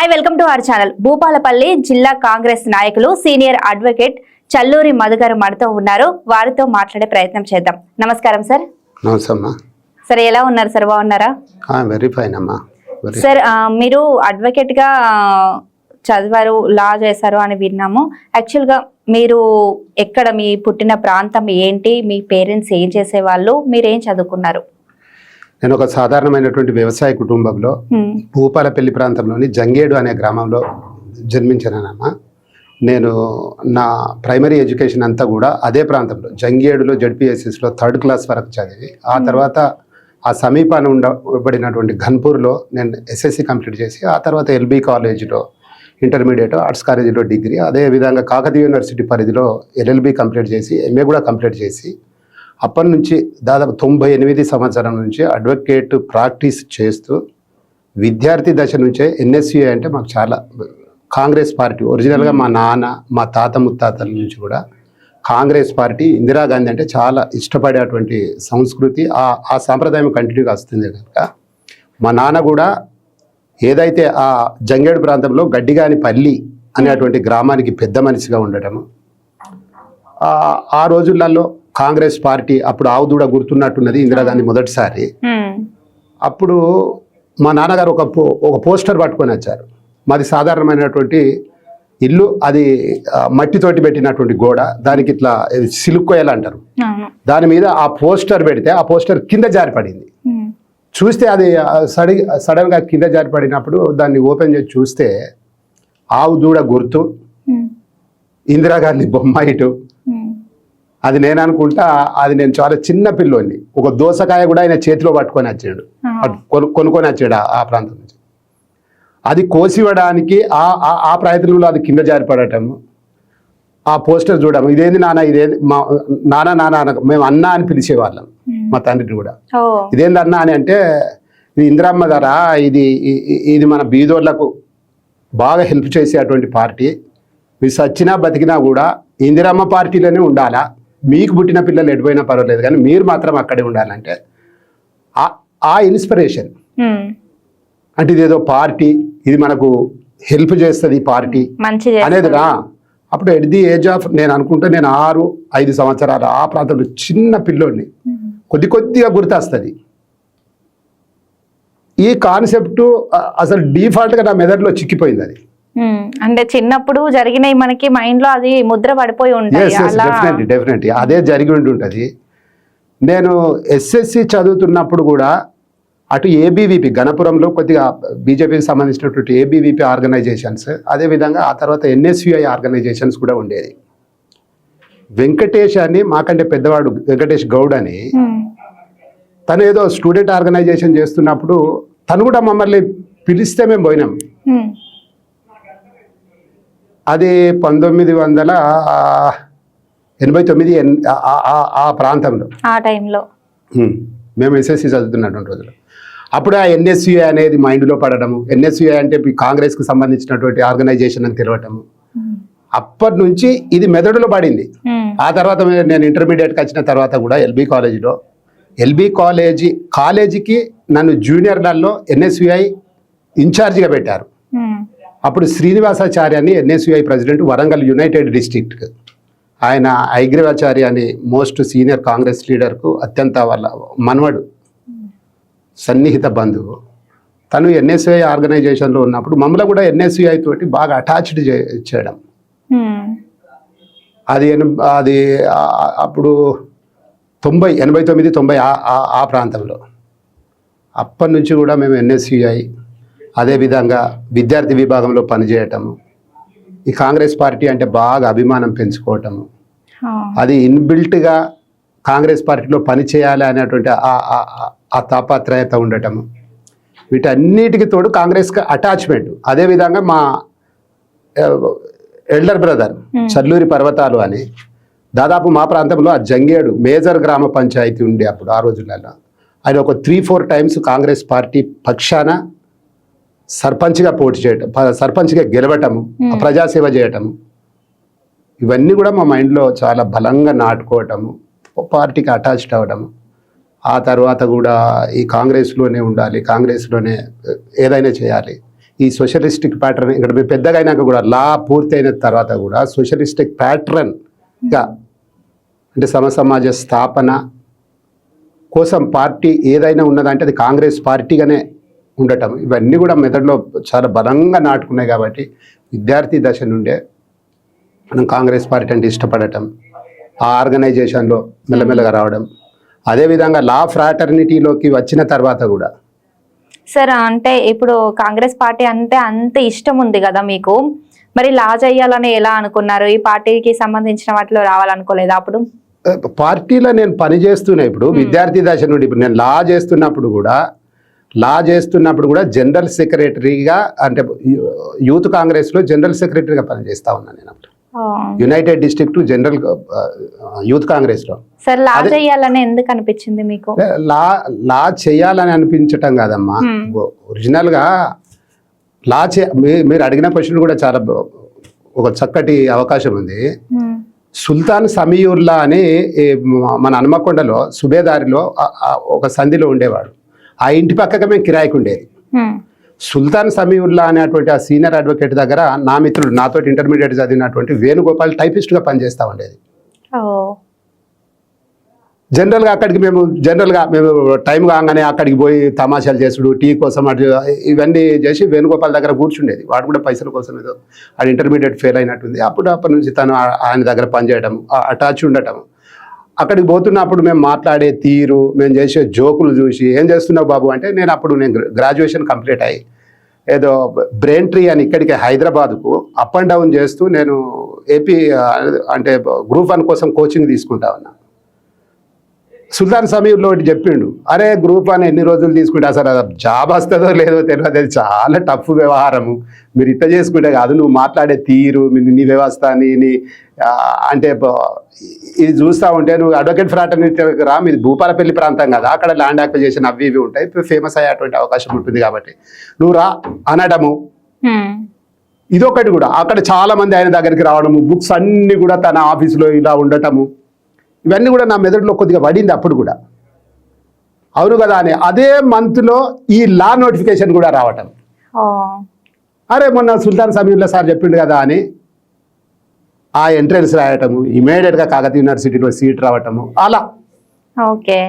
Hi welcome to our channel. Bhupalpally జిల్లా కాంగ్రెస్ నాయకులు senior advocate Challuri Madhu గారు మనతో ఉన్నారు. వారితో మాట్లాడే ప్రయత్నం చేద్దాం. నమస్కారం సార్. నమస్కారం సార్, ఎలా ఉన్నారు సార్? బాగున్నారా? వెరీ ఫైన్ అమ్మా. సార్, మీరు అడ్వకేట్ గా చదివారు, లా చేశారు అని విన్నాము. యాక్చువల్ గా మీరు ఎక్కడ, మీ పుట్టిన ప్రాంతం ఏంటి, మీ పేరెంట్స్ ఏం చేసేవాళ్ళు, మీరేం చదువుకున్నారు? నేను ఒక సాధారణమైనటువంటి వ్యవసాయ కుటుంబంలో భూపాలపల్లి ప్రాంతంలోని జంగేడు అనే గ్రామంలో జన్మించానమ్మా. నేను నా ప్రైమరీ ఎడ్యుకేషన్ అంతా కూడా అదే ప్రాంతంలో జంగేడులో జడ్పీఎస్ఎస్లో 3rd క్లాస్ వరకు చదివి, ఆ తర్వాత ఆ సమీపాన ఉండబడినటువంటి ఘన్పూర్లో నేను ఎస్ఎస్సి కంప్లీట్ చేసి, ఆ తర్వాత ఎల్బీ కాలేజీలో ఇంటర్మీడియట్, ఆర్ట్స్ కాలేజీలో డిగ్రీ, అదేవిధంగా కాకతీయ యూనివర్సిటీ పరిధిలో ఎల్ఎల్బి కంప్లీట్ చేసి, ఎంఏ కూడా కంప్లీట్ చేసి, అప్పటి నుంచి దాదాపు 98 సంవత్సరం నుంచి అడ్వకేట్ ప్రాక్టీస్ చేస్తూ, విద్యార్థి దశ నుంచే ఎన్ఎస్యుఐ అంటే మాకు చాలా, కాంగ్రెస్ పార్టీ ఒరిజినల్గా మా నాన్న మా తాత ముత్తాతల నుంచి కూడా కాంగ్రెస్ పార్టీ, ఇందిరాగాంధీ అంటే చాలా ఇష్టపడేటువంటి సంస్కృతి, ఆ సాంప్రదాయం కంటిన్యూగా వస్తుంది కనుక మా నాన్న కూడా ఏదైతే ఆ జంగేడు ప్రాంతంలో గడ్డిగానిపల్లి అనేటువంటి గ్రామానికి పెద్ద మనిషిగా ఉండటము, ఆ రోజులలో కాంగ్రెస్ పార్టీ అప్పుడు ఆవుదూడ గుర్తున్నట్టున్నది, ఇందిరాగాంధీ మొదటిసారి. అప్పుడు మా నాన్నగారు ఒక పోస్టర్ పట్టుకొని వచ్చారు. మాది సాధారణమైనటువంటి ఇల్లు, అది మట్టితోటి పెట్టినటువంటి గోడ, దానికి ఇట్లా సిలుక్కోయలు అంటారు. దాని మీద ఆ పోస్టర్ పెడితే ఆ పోస్టర్ కింద జారిపడింది. చూస్తే అది సడన్గా కింద జారిపడినప్పుడు దాన్ని ఓపెన్ చేసి చూస్తే ఆవుదూడ గుర్తు, ఇందిరాగాంధీ బొమ్మ ఇటు. అది నేను అనుకుంటా, అది నేను చాలా చిన్న పిల్లోని, ఒక దోసకాయ కూడా ఆయన చేతిలో పట్టుకొని వచ్చాడు, కొనుక్కొని వచ్చాడు ఆ ప్రాంతం నుంచి. అది కోసివ్వడానికి ఆ ప్రయత్నంలో అది కింద జారిపడటము, ఆ పోస్టర్ చూడము, ఇదేంది నాన్న, ఇదేంది మా నాన్న మేము అన్న అని పిలిచేవాళ్ళం, మా తండ్రిని కూడా. ఇదేంది అన్న అని అంటే, ఇది ఇందిరమ్మ ధర, ఇది మన బీదోళ్లకు బాగా హెల్ప్ చేసేటువంటి పార్టీ, మీరు సచ్చినా బతికినా కూడా ఇందిరమ్మ పార్టీలోనే ఉండాలా, మీకు పుట్టిన పిల్లలు ఎడిపోయినా పర్వాలేదు కానీ మీరు మాత్రం అక్కడే ఉండాలంటే ఆ ఇన్స్పిరేషన్. అంటే ఇదేదో పార్టీ, ఇది మనకు హెల్ప్ చేస్తుంది పార్టీ అనేది రా. అప్పుడు ఎట్ ది ఏజ్ ఆఫ్, నేను అనుకుంటే నేను 6-5 సంవత్సరాలు ఆ ప్రాంతంలో చిన్న పిల్లోడిని, కొద్దిగా గుర్తొస్తుంది ఈ కాన్సెప్ట్. అసలు డిఫాల్ట్గా నా మెదడులో చిక్కిపోయింది అది. అంటే చిన్నప్పుడు జరిగినాయి మనకి మైండ్ లో, అది ముద్ర పడిపోయి ఉంటుంది. డెఫినెట్లీ అదే జరిగి ఉంటుంది. నేను ఎస్ఎస్సి చదువుతున్నప్పుడు కూడా అటు ఏబీవీపీ గణపురంలో కొద్దిగా బీజేపీకి సంబంధించినటువంటి ఏబీవీపీ ఆర్గనైజేషన్స్, అదేవిధంగా ఆ తర్వాత ఎన్ఎస్యుఐ ఆర్గనైజేషన్స్ కూడా ఉండేది. వెంకటేష్ అని, మాకంటే పెద్దవాడు వెంకటేష్ గౌడ్ అని, తను ఏదో స్టూడెంట్ ఆర్గనైజేషన్ చేస్తున్నప్పుడు తను కూడా మమ్మల్ని పిలిస్తే మేము పోయినాం. అది 1989 ఆ ప్రాంతంలో, ఆ టైంలో మేము ఎస్ఎస్సి చదువుతున్నటువంటి రోజులు. అప్పుడు ఆ ఎన్ఎస్యుఐ అనేది మైండ్లో పడడము, ఎన్ఎస్యుఐ అంటే కాంగ్రెస్కి సంబంధించినటువంటి ఆర్గనైజేషన్ అని తెలియటము, అప్పటి నుంచి ఇది మెదడులో పడింది. ఆ తర్వాత నేను ఇంటర్మీడియట్కి వచ్చిన తర్వాత కూడా ఎల్బీ కాలేజీకి నన్ను జూనియర్లలో ఎన్ఎస్యుఐ ఇన్ఛార్జిగా పెట్టారు. అప్పుడు శ్రీనివాసాచార్య అని NSUI president, Warangal United district, ఆయన ఐగ్రీవాచార్య అని మోస్ట్ సీనియర్ కాంగ్రెస్ లీడర్కు అత్యంత వాళ్ళ మనవడు, సన్నిహిత బంధువు. తను ఎన్ఎస్యుఐ ఆర్గనైజేషన్లో ఉన్నప్పుడు మమ్మల్ని కూడా ఎన్ఎస్యుఐ తోటి బాగా అటాచ్డ్ చేయడం. అది అప్పుడు 89-90 ఆ ప్రాంతంలో. అప్పటి నుంచి కూడా మేము ఎన్ఎస్యుఐ, అదేవిధంగా విద్యార్థి విభాగంలో పనిచేయటము, ఈ కాంగ్రెస్ పార్టీ అంటే బాగా అభిమానం పెంచుకోవటము, అది ఇన్బిల్ట్గా కాంగ్రెస్ పార్టీలో పనిచేయాలి అనేటువంటి ఆ తాపత్రయత ఉండటము, వీటన్నిటికి తోడు కాంగ్రెస్కి అటాచ్మెంట్. అదేవిధంగా మా ఎల్డర్ బ్రదర్ చల్లూరి పర్వతాలు అని, దాదాపు మా ప్రాంతంలో ఆ జంగేడు మేజర్ గ్రామ పంచాయతీ ఉండే అప్పుడు ఆ రోజులలో, ఆయన ఒక 3-4 టైమ్స్ కాంగ్రెస్ పార్టీ పక్షాన సర్పంచ్గా పోటీ చేయటం, సర్పంచ్గా గెలవటము, ప్రజాసేవ చేయటము, ఇవన్నీ కూడా మా మైండ్లో చాలా బలంగా నాటుకోవటము, పార్టీకి అటాచ్డ్ అవ్వటము. ఆ తర్వాత కూడా ఈ కాంగ్రెస్లోనే ఉండాలి, కాంగ్రెస్లోనే ఏదైనా చేయాలి, ఈ సోషలిస్టిక్ ప్యాటర్న్ ఇక్కడ మేము పెద్దగా అయినాక కూడా లా పూర్తి అయిన తర్వాత కూడా సోషలిస్టిక్ ప్యాటర్న్గా అంటే సమసమాజ స్థాపన కోసం పార్టీ ఏదైనా ఉన్నదంటే అది కాంగ్రెస్ పార్టీగానే ఉండటం, ఇవన్నీ కూడా మెదడులో చాలా బలంగా నాటుకున్నాయి. కాబట్టి విద్యార్థి దశ నుండే మనం కాంగ్రెస్ పార్టీ అంటే ఇష్టపడటం, ఆ ఆర్గనైజేషన్లో మెల్లమెల్లగా రావడం, అదేవిధంగా లా ఫ్రాటర్నిటీలోకి వచ్చిన తర్వాత కూడా. సార్ అంటే ఇప్పుడు కాంగ్రెస్ పార్టీ అంటే అంత ఇష్టం ఉంది కదా మీకు, మరి లా చేయాలని ఎలా అనుకున్నారు? ఈ పార్టీకి సంబంధించిన వాటిలో రావాలనుకోలేదా అప్పుడు? పార్టీలో నేను పని చేస్తున్నా ఇప్పుడు విద్యార్థి దశ నుండి. ఇప్పుడు నేను లా చేస్తున్నప్పుడు కూడా జనరల్ సెక్రటరీగా అంటే యూత్ కాంగ్రెస్లో జనరల్ సెక్రటరీగా పనిచేస్తా ఉన్నాను నేను అప్పుడు. యునైటెడ్ డిస్ట్రిక్ట్ జనరల్ యూత్ కాంగ్రెస్లో. సార్ లా చేయాలని ఎందుకు అనిపించింది మీకు? లా చేయాలని అనిపించటం కాదమ్మా, ఒరిజినల్గా మీరు అడిగిన క్వశ్చన్ కూడా చాలా ఒక చక్కటి అవకాశం ఉంది. సుల్తాన్ సమీయుల్లా అని మన హనుమకొండలో సుబేదారిలో ఒక సంధిలో ఉండేవాడు. ఆ ఇంటి పక్కగా మేము కిరాయికి ఉండేది. సుల్తాన్ సమీయుల్లా అనేటువంటి ఆ సీనియర్ అడ్వకేట్ దగ్గర నా మిత్రుడు నాతో ఇంటర్మీడియట్ చదివినటువంటి వేణుగోపాల్ టైపిస్ట్గా పనిచేస్తూ ఉండేది. జనరల్గా మేము టైం కాగానే అక్కడికి పోయి తమాషాలు చేసుడు, టీ కోసం అటు ఇవన్నీ చేసి వేణుగోపాల్ దగ్గర కూర్చుండేది. వాడు కూడా పైసల కోసం ఏదో అది ఇంటర్మీడియట్ ఫెయిల్ అయినట్టుంది. అప్పటి నుంచి తను ఆయన దగ్గర పనిచేయడం, అటాచ్ ఉండటం. అక్కడికి పోతున్నప్పుడు మేము మాట్లాడే తీరు, మేము చేసే జోకులు చూసి ఏం చేస్తున్నావు బాబు అంటే, నేను గ్రాడ్యుయేషన్ కంప్లీట్ అయ్యి ఏదో బ్రెయిన్ ట్రీ అని ఇక్కడికి హైదరాబాద్కు అప్ అండ్ డౌన్ చేస్తూ నేను ఏపీ అంటే గ్రూప్ 1 కోసం కోచింగ్ తీసుకుంటా ఉన్నా. సుల్తాన్ సమీర్లో ఒకటి చెప్పిండు, అరే గ్రూప్ 1 ఎన్ని రోజులు తీసుకుంటే అసలు జాబ్ వస్తుందో లేదో తెలియదు, అది చాలా టఫ్ వ్యవహారము, మీరు ఇట్లా చేసుకుంటే కాదు, నువ్వు మాట్లాడే తీరు, నీ వ్యవస్థ నీ అంటే ఇది చూస్తూ ఉంటే నువ్వు అడ్వకేట్ ఫ్రాటర్నిటీ రా, మీది భూపాలపల్లి ప్రాంతం కదా, అక్కడ ల్యాండ్ అక్విజిషన్ అవి ఇవి ఉంటాయి, ఫేమస్ అయ్యేటువంటి అవకాశం ఉంటుంది కాబట్టి నువ్వు రా అనడము. ఇదొకటి కూడా అక్కడ చాలా మంది ఆయన దగ్గరికి రావడము, బుక్స్ అన్నీ కూడా తన ఆఫీసులో ఇలా ఉండటము, ఇవన్నీ కూడా నా మెదడులో కొద్దిగా పడింది అప్పుడు కూడా. అవును కదా అని అదే మంత్లో ఈ లా నోటిఫికేషన్ కూడా రావటం. అరే మొన్న సుల్తాన్ సమీర్లో సార్ చెప్పిండు కదా అని ఆ ఎంట్రన్స్ రాయటము, ఇమీడియట్గా కాకతీయ యూనివర్సిటీలో సీట్ రావటము అలా. ఓకే.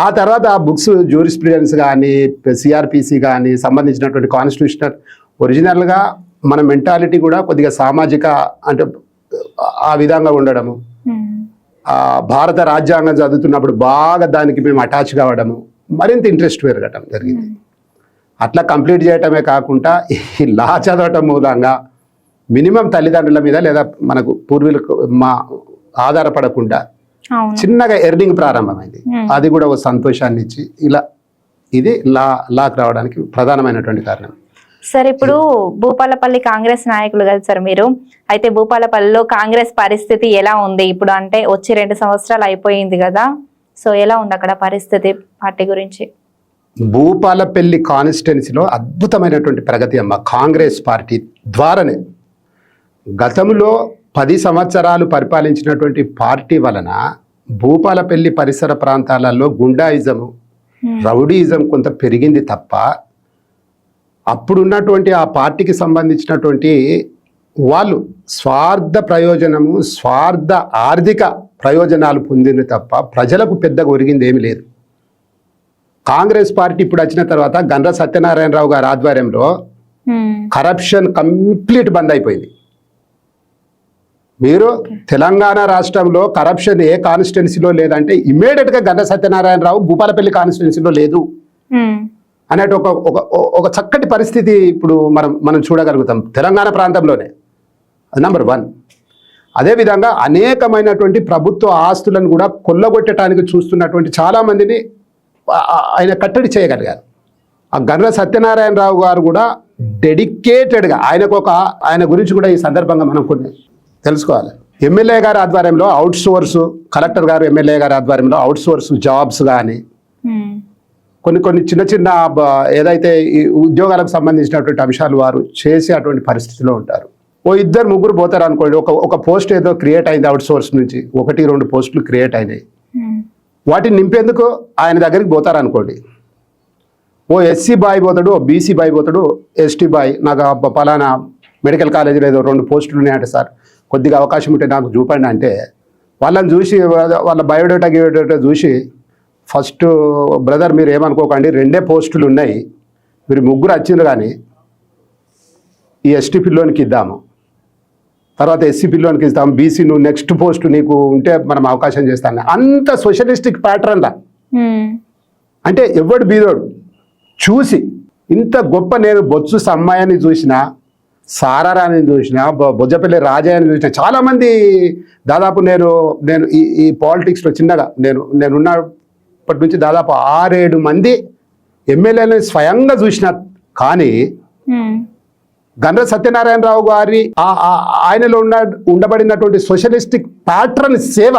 ఆ తర్వాత ఆ బుక్స్ జ్యూరిస్ప్రుడెన్స్ కానీ సిఆర్పిసి కానీ సంబంధించినటువంటి కాన్స్టిట్యూషనల్ ఒరిజినల్గా మన మెంటాలిటీ కూడా కొద్దిగా సామాజిక అంటే ఆ విధంగా ఉండడము, భారత రాజ్యాంగం చదువుతున్నప్పుడు బాగా దానికి మేము అటాచ్ కావడము, మరింత ఇంట్రెస్ట్ పెరగటం జరిగింది. అట్లా కంప్లీట్ చేయటమే కాకుండా ఈ లా చదవటం మూలంగా మినిమం తల్లిదండ్రుల మీద లేదా మనకు పూర్వీకులకు ఆధారపడకుండా చిన్నగా ఎర్నింగ్ ప్రారంభమైంది. అది కూడా ఒక సంతోషాన్ని ఇచ్చి ఇలా ఇది లాకు రావడానికి ప్రధానమైనటువంటి కారణం. సార్ ఇప్పుడు భూపాలపల్లి కాంగ్రెస్ నాయకులు కదా సార్ మీరు, అయితే భూపాలపల్లిలో కాంగ్రెస్ పరిస్థితి ఎలా ఉంది ఇప్పుడు? అంటే వచ్చి 2 సంవత్సరాలు అయిపోయింది కదా, సో ఎలా ఉంది అక్కడ పరిస్థితి పార్టీ గురించి? భూపాలపల్లి కాన్స్టిట్యున్సీలో అద్భుతమైనటువంటి ప్రగతి అమ్మ, కాంగ్రెస్ పార్టీ ద్వారానే. గతంలో 10 సంవత్సరాలు పరిపాలించినటువంటి పార్టీ వలన భూపాలపల్లి పరిసర ప్రాంతాలలో గుండాయిజము, రౌడీయిజం కొంత పెరిగింది తప్ప అప్పుడున్నటువంటి ఆ పార్టీకి సంబంధించినటువంటి వాళ్ళు స్వార్థ ప్రయోజనము, స్వార్థ ఆర్థిక ప్రయోజనాలు పొందింది తప్ప ప్రజలకు పెద్దగా ఒరిగింది ఏమీ లేదు. కాంగ్రెస్ పార్టీ ఇప్పుడు వచ్చిన తర్వాత గండ్ర సత్యనారాయణరావు గారి ఆధ్వర్యంలో కరప్షన్ కంప్లీట్ బంద్ అయిపోయింది. మీరు తెలంగాణ రాష్ట్రంలో కరప్షన్ ఏ కాన్స్టిట్యున్సీలో లేదంటే ఇమ్మీడియట్గా గండ్ర సత్యనారాయణరావు భూపాలపల్లి కాన్స్టిట్యున్సీలో లేదు అనేటి ఒక చక్కటి పరిస్థితి ఇప్పుడు మనం చూడగలుగుతాం తెలంగాణ ప్రాంతంలోనే. అది నెంబర్ 1. అదేవిధంగా అనేకమైనటువంటి ప్రభుత్వ ఆస్తులను కూడా కొల్లగొట్టడానికి చూస్తున్నటువంటి చాలామందిని ఆయన కట్టడి చేయగలిగారు. ఆ గండ్ర సత్యనారాయణరావు గారు కూడా డెడికేటెడ్గా ఆయన గురించి కూడా ఈ సందర్భంగా మనం కొన్ని తెలుసుకోవాలి. ఎమ్మెల్యే గారి ఆధ్వర్యంలో అవుట్ సోర్స్, కలెక్టర్ గారు ఎమ్మెల్యే గారి ఆధ్వర్యంలో అవుట్ సోర్స్ జాబ్స్ కానీ కొన్ని చిన్న ఏదైతే ఈ ఉద్యోగాలకు సంబంధించినటువంటి అంశాలు వారు చేసే అటువంటి పరిస్థితిలో ఉంటారు. ఓ 2-3 పోతారు అనుకోండి, ఒక పోస్ట్ ఏదో క్రియేట్ అయింది అవుట్ సోర్స్ నుంచి, 1-2 పోస్టులు క్రియేట్ అయినాయి, వాటిని నింపేందుకు ఆయన దగ్గరికి పోతారు అనుకోండి. ఓ ఎస్సీ బాయ్ పోతాడు, ఓ బీసీ బాయ్ పోతాడు, ఎస్టీ బాయ్ నాకు పలానా మెడికల్ కాలేజీలో ఏదో 2 పోస్టులు ఉన్నాయంటే సార్ కొద్దిగా అవకాశం ఉంటే నాకు చూపండి అంటే వాళ్ళని చూసి వాళ్ళ బయోడేటా చూసి ఫస్ట్ బ్రదర్ మీరు ఏమనుకోకండి 2 పోస్టులు ఉన్నాయి, మీరు 3 వచ్చిండ్రు కానీ ఈ ఎస్టీ పిల్లోనికి ఇద్దాము, తర్వాత ఎస్సీ పిల్లోనికి ఇస్తాము, బీసీ నువ్వు నెక్స్ట్ పోస్ట్ నీకు ఉంటే మనం అవకాశం చేస్తాను. అంత సోషలిస్టిక్ ప్యాటర్న్ లా. అంటే ఎవడు బీదోడు చూసి ఇంత గొప్ప, నేను బొత్సు సమ్మాయిని చూసినా, సారారాని చూసిన, బొజ్జపల్లి రాజయ్యని చూసిన, చాలామంది దాదాపు నేను ఈ పాలిటిక్స్లో చిన్నగా నేనున్నప్పటి నుంచి దాదాపు 6-7 మంది ఎమ్మెల్యేలని స్వయంగా చూసిన. కానీ గండ్ర సత్యనారాయణరావు గారి ఆయనలో ఉండబడినటువంటి సోషలిస్టిక్ ప్యాటర్న్ సేవ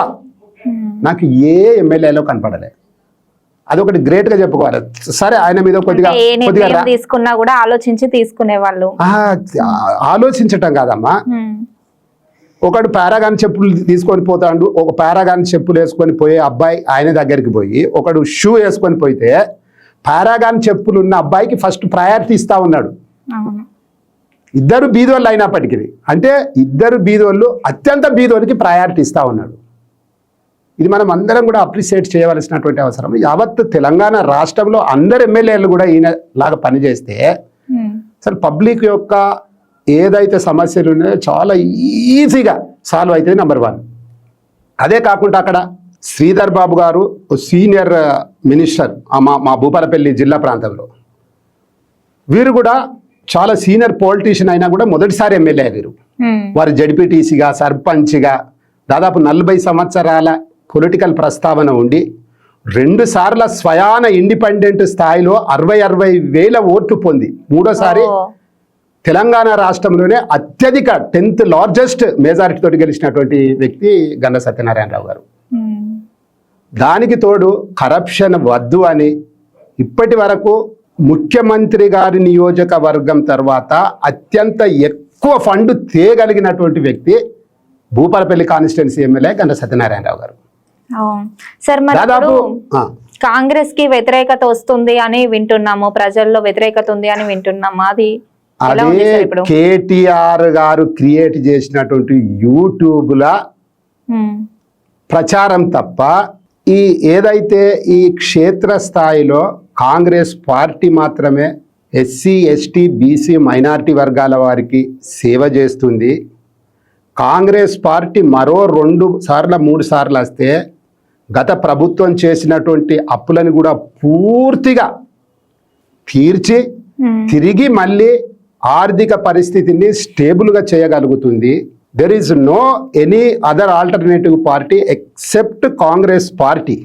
నాకు ఏ ఎమ్మెల్యేలో కనపడలే. అదొకటి గ్రేట్ గా చెప్పుకోవాలి. సరే ఆయన మీద కొద్దిగా తీసుకున్నా కూడా ఆలోచించి తీసుకునే వాళ్ళు. ఆలోచించటం కాదమ్మా, ఒకడు పారాగాన్ చెప్పులు తీసుకొని పోతాడు, ఒక పారాగాన్ చెప్పులు వేసుకొని పోయే అబ్బాయి ఆయన దగ్గరికి పోయి ఒకడు షూ వేసుకొని పోయితే పారాగాన్ చెప్పులు ఉన్న అబ్బాయికి ఫస్ట్ ప్రయారిటీ ఇస్తా ఉన్నాడు. ఇద్దరు బీదోళ్ళు అయినప్పటికీ, అంటే ఇద్దరు బీదోళ్ళు అత్యంత బీదోళ్ళకి ప్రయారిటీ ఇస్తా ఉన్నాడు. ఇది మనం అందరం కూడా అప్రిషియేట్ చేయవలసినటువంటి అవసరం. యావత్ తెలంగాణ రాష్ట్రంలో అందరు ఎమ్మెల్యేలు కూడా ఈయన లాగా పనిచేస్తే అసలు పబ్లిక్ యొక్క ఏదైతే సమస్యలు ఉన్నాయో చాలా ఈజీగా సాల్వ్ అవుతుంది. నెంబర్ 1. అదే కాకుండా అక్కడ శ్రీధర్ బాబు గారు సీనియర్ మినిస్టర్ మా భూపాలపల్లి జిల్లా ప్రాంతంలో, వీరు కూడా చాలా సీనియర్ పొలిటీషియన్ అయినా కూడా మొదటిసారి ఎమ్మెల్యే అయ్యారు. వారు జడ్పీటీసీగా, సర్పంచ్గా దాదాపు 40 సంవత్సరాల పొలిటికల్ ప్రస్తావన ఉండి 2 సార్ల స్వయాన ఇండిపెండెంట్ స్థాయిలో 60,000 వేల ఓట్లు పొంది 3వ తెలంగాణ రాష్ట్రంలోనే అత్యధిక 10th లార్జెస్ట్ మెజారిటీ తోటి గెలిచినటువంటి వ్యక్తి గండ్ర సత్యనారాయణరావు గారు. దానికి తోడు కరప్షన్ వద్దు అని ఇప్పటి వరకు ముఖ్యమంత్రి గారి నియోజకవర్గం తర్వాత అత్యంత ఎక్కువ ఫండ్ తేగలిగినటువంటి వ్యక్తి భూపాలపల్లి కాన్స్టిట్యున్సీ ఎమ్మెల్యే గండ్ర సత్యనారాయణరావు గారు. సార్ మరి కాంగ్రెస్ కి వ్యతిరేకత వస్తుంది అని వింటున్నాము, ప్రజల్లో వ్యతిరేకత ఉంది అని వింటున్నాము. అది కేటీఆర్ గారు క్రియేట్ చేసినటువంటి యూట్యూబ్ల ప్రచారం తప్ప ఈ ఏదైతే ఈ క్షేత్ర స్థాయిలో కాంగ్రెస్ పార్టీ మాత్రమే ఎస్సీ, ఎస్టీ, బీసీ, మైనారిటీ వర్గాల వారికి సేవ చేస్తుంది. కాంగ్రెస్ పార్టీ మరో 2 సార్లు 3 సార్లు వస్తే గత ప్రభుత్వం చేసినటువంటి అప్పులను కూడా పూర్తిగా తీర్చి తిరిగి మళ్ళీ ఆర్థిక పరిస్థితిని స్టేబుల్గా చేయగలుగుతుంది. There is no any other alternative party except Congress party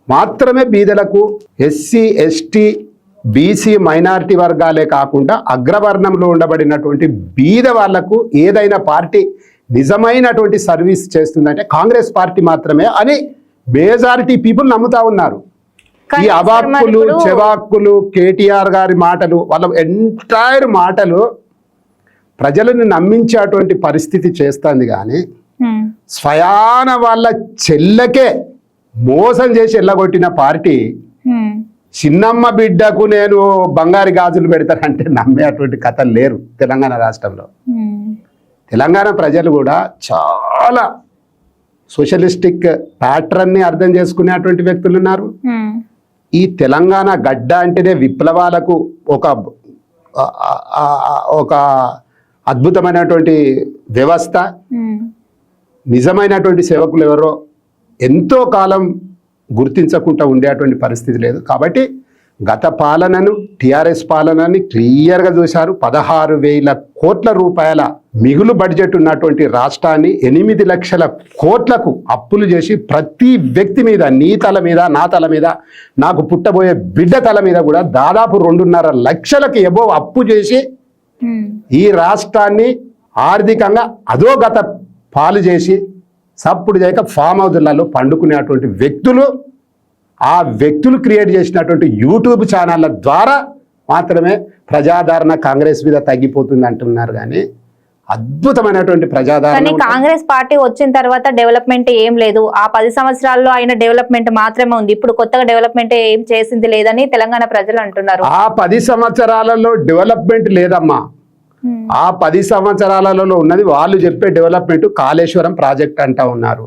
మాత్రమే బీదలకు, ఎస్సీ, ఎస్టీ, బీసీ, మైనారిటీ వర్గాలే కాకుండా అగ్రవర్ణంలో ఉండబడినటువంటి బీద వాళ్లకు ఏదైనా పార్టీ నిజమైనటువంటి సర్వీస్ చేస్తుందంటే కాంగ్రెస్ పార్టీ మాత్రమే అని మెజారిటీ పీపుల్ నమ్ముతా ఉన్నారు. ఈ అవాక్కులు చెవాక్కులు కేటీఆర్ గారి మాటలు, వాళ్ళ ఎంటైర్ మాటలు ప్రజలను నమ్మించేటువంటి పరిస్థితి చేస్తుంది. కానీ స్వయాన వాళ్ళ చెల్లకే మోసం చేసి ఎల్లగొట్టిన పార్టీ చిన్నమ్మ బిడ్డకు నేను బంగారు గాజులు పెడతానంటే నమ్మేటువంటి కథలు లేరు తెలంగాణ రాష్ట్రంలో. తెలంగాణ ప్రజలు కూడా చాలా సోషలిస్టిక్ ప్యాటర్న్ని అర్థం చేసుకునేటువంటి వ్యక్తులు ఉన్నారు. ఈ తెలంగాణ గడ్డ అంటేనే విప్లవాలకు ఒక అద్భుతమైనటువంటి వ్యవస్థ, నిజమైనటువంటి సేవకులు ఎవరో ఎంతో కాలం గుర్తించకుండా ఉండేటువంటి పరిస్థితి లేదు. కాబట్టి గత పాలనను, టీఆర్ఎస్ పాలనని క్లియర్గా చూశారు. 16,000 కోట్ల రూపాయల మిగులు బడ్జెట్ ఉన్నటువంటి రాష్ట్రాన్ని 8 లక్షల కోట్లకు అప్పులు చేసి ప్రతి వ్యక్తి మీద, నీ తల మీద, నా తల మీద, నాకు పుట్టబోయే బిడ్డ తల మీద కూడా దాదాపు 2.5 లక్షలకు ఎబోవ్ అప్పు చేసి ఈ రాష్ట్రాన్ని ఆర్థికంగా అధోగత పాలు చేసి సప్పుడు చేయక ఫామ్ హౌజులలో పండుకునేటువంటి వ్యక్తులు, ఆ వ్యక్తులు క్రియేట్ చేసినటువంటి యూట్యూబ్ ఛానళ్ళ ద్వారా మాత్రమే ప్రజాదరణ కాంగ్రెస్ మీద తగ్గిపోతుంది అంటున్నారు. కానీ అద్భుతమైనటువంటి కానీ ప్రజాదరణ. కాంగ్రెస్ పార్టీ వచ్చిన తర్వాత డెవలప్మెంట్ ఏం లేదు. ఆ 10 సంవత్సరాల్లో అయిన డెవలప్మెంట్ మాత్రమే ఉంది. ఇప్పుడు కొత్తగా డెవలప్మెంట్ ఏం చేసింది లేదని తెలంగాణ ప్రజలు అంటున్నారు. ఆ 10 సంవత్సరాలలో డెవలప్మెంట్ లేదమ్మా. ఆ 10 సంవత్సరాలలో ఉన్నది వాళ్ళు చెప్పే డెవలప్మెంట్ కాళేశ్వరం ప్రాజెక్ట్ అంటా ఉన్నారు.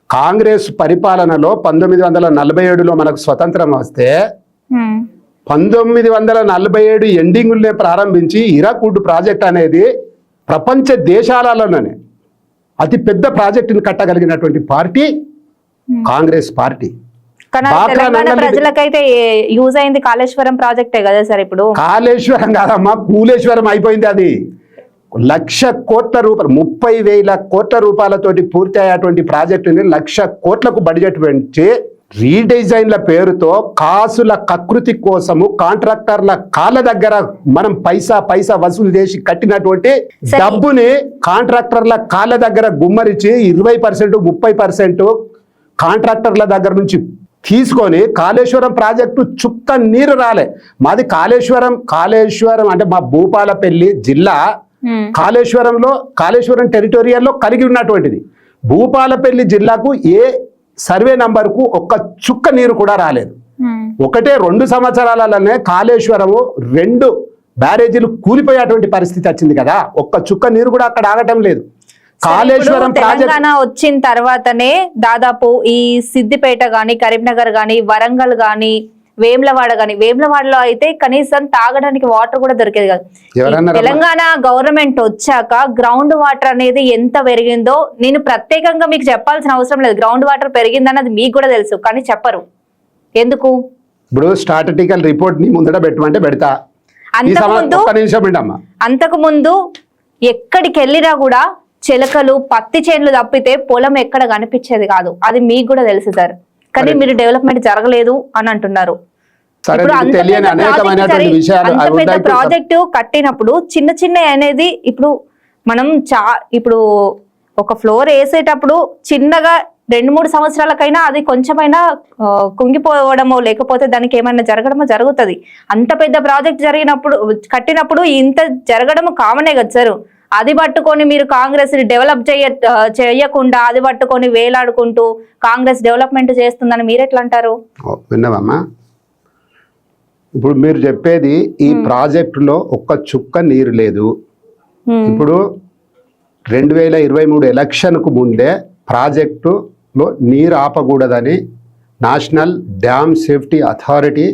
కాంగ్రెస్ పరిపాలనలో 1947లో మనకు స్వతంత్రం వస్తే 1947 ఎండింగుల్నే ప్రారంభించి హీరాకుడ్ ప్రాజెక్ట్ అనేది ప్రపంచ దేశాలలోనే అతి పెద్ద ప్రాజెక్టుని కట్టగలిగినటువంటి పార్టీ కాంగ్రెస్ పార్టీ. తెలంగాణ ప్రజలకైతే యూజ్ అయింది కాళేశ్వరం ప్రాజెక్టే కదా సార్. ఇప్పుడు కాళేశ్వరం కాదమ్మా, కూలేశ్వరం అయిపోయింది. అది 1,00,000 కోట్ల రూపాయలు, 30,000 కోట్ల రూపాయలతోటి పూర్తి అయ్యేటువంటి ప్రాజెక్టుని 1,00,000 కోట్లకు బడ్జెట్ పెంచి రీడిజైన్ల పేరుతో కాసుల కకృతి కోసము కాంట్రాక్టర్ల కాళ్ళ దగ్గర మనం పైసా వసూలు చేసి కట్టినటువంటి డబ్బుని కాంట్రాక్టర్ల కాళ్ళ దగ్గర గుమ్మరిచి 20%, 30% కాంట్రాక్టర్ల దగ్గర నుంచి తీసుకొని కాళేశ్వరం ప్రాజెక్టు చుక్క నీరు రాలే. మాది కాళేశ్వరం అంటే మా భూపాలపల్లి జిల్లా కాళేశ్వరం టెరిటోరియల్లో కలిగి ఉన్నటువంటిది. భూపాలపల్లి జిల్లాకు ఏ సర్వే నంబర్కు ఒక్క చుక్క నీరు కూడా రాలేదు. 1-2 సంవత్సరాలలోనే కాళేశ్వరము 2 బ్యారేజీలు కూలిపోయేటువంటి పరిస్థితి వచ్చింది కదా. ఒక్క చుక్క నీరు కూడా అక్కడ ఆగటం లేదు. కాళేశ్వరం తెలంగాణ వచ్చిన తర్వాతనే దాదాపు ఈ సిద్దిపేట గాని, కరీంనగర్ గాని, వరంగల్ గాని, వేములవాడ గాని, వేములవాడలో అయితే కనీసం తాగడానికి వాటర్ కూడా దొరికేది కాదు. తెలంగాణ గవర్నమెంట్ వచ్చాక గ్రౌండ్ వాటర్ అనేది ఎంత పెరిగిందో నేను ప్రత్యేకంగా మీకు చెప్పాల్సిన అవసరం లేదు. గ్రౌండ్ వాటర్ పెరిగిందన్నది మీకు కూడా తెలుసు, కానీ చెప్పరు ఎందుకు. ఇప్పుడు స్టాటిస్టికల్ రిపోర్ట్ ని ముందట పెట్టమంటే పెడతా. అంతకు ముందు ఎక్కడికి వెళ్ళినా కూడా చిలకలు, పత్తి చేనులు తప్పితే పొలం ఎక్కడ కనిపించేది కాదు. అది మీకు కూడా తెలుసు సార్. కానీ మీరు డెవలప్మెంట్ జరగలేదు అని అంటున్నారు. అంత పెద్ద ప్రాజెక్టు కట్టినప్పుడు చిన్న అనేది ఇప్పుడు మనం ఇప్పుడు ఒక ఫ్లోర్ వేసేటప్పుడు చిన్నగా 2-3 సంవత్సరాలకైనా అది కొంచెమైనా కుంగిపోవడమో లేకపోతే దానికి ఏమైనా జరగడమో జరుగుతుంది. అంత పెద్ద ప్రాజెక్ట్ కట్టినప్పుడు ఇంత జరగడం కామనే కదా సార్. అది పట్టుకొని మీరు కాంగ్రెస్ డెవలప్ చేయకుండా అది పట్టుకొని వేలాడుకుంటూ కాంగ్రెస్ డెవలప్మెంట్ చేస్తుందని మీరు ఎట్లా అంటారు? విన్నావమ్మా, ఇప్పుడు మీరు చెప్పేది ఈ ప్రాజెక్టులో ఒక్క చుక్క నీరు లేదు. ఇప్పుడు 2023 ఎలక్షన్కు ముందే ప్రాజెక్టులో నీరు ఆపకూడదని నేషనల్ డ్యామ్ సేఫ్టీ అథారిటీ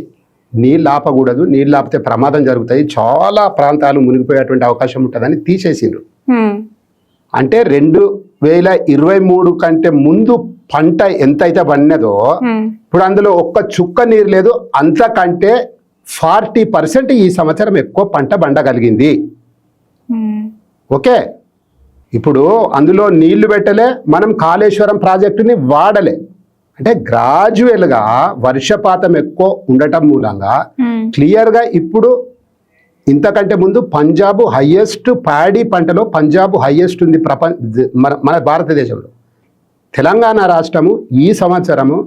నీళ్ళు ఆపకూడదు, నీళ్ళు ఆపితే ప్రమాదం జరుగుతాయి, చాలా ప్రాంతాలు మునిగిపోయేటువంటి అవకాశం ఉంటుందని తీసేసిండ్రు. అంటే 2023 కంటే ముందు పంట ఎంతైతే పండినదో ఇప్పుడు అందులో ఒక్క చుక్క నీరు లేదు. అంతకంటే 40% ఈ సంవత్సరం ఎక్కువ పంట పండగలిగింది. ఓకే, ఇప్పుడు అందులో నీళ్లు పెట్టలే, మనం కాళేశ్వరం ప్రాజెక్టుని వాడలే. అంటే గ్రాడ్యువల్గా వర్షపాతం ఎక్కువ ఉండటం మూలంగా క్లియర్గా ఇప్పుడు ఇంతకంటే ముందు పంజాబ్ హైయెస్ట్ ప్యాడీ పంటలో పంజాబ్ హైయెస్ట్ ఉంది మన భారతదేశంలో. తెలంగాణ రాష్ట్రము ఈ సంవత్సరము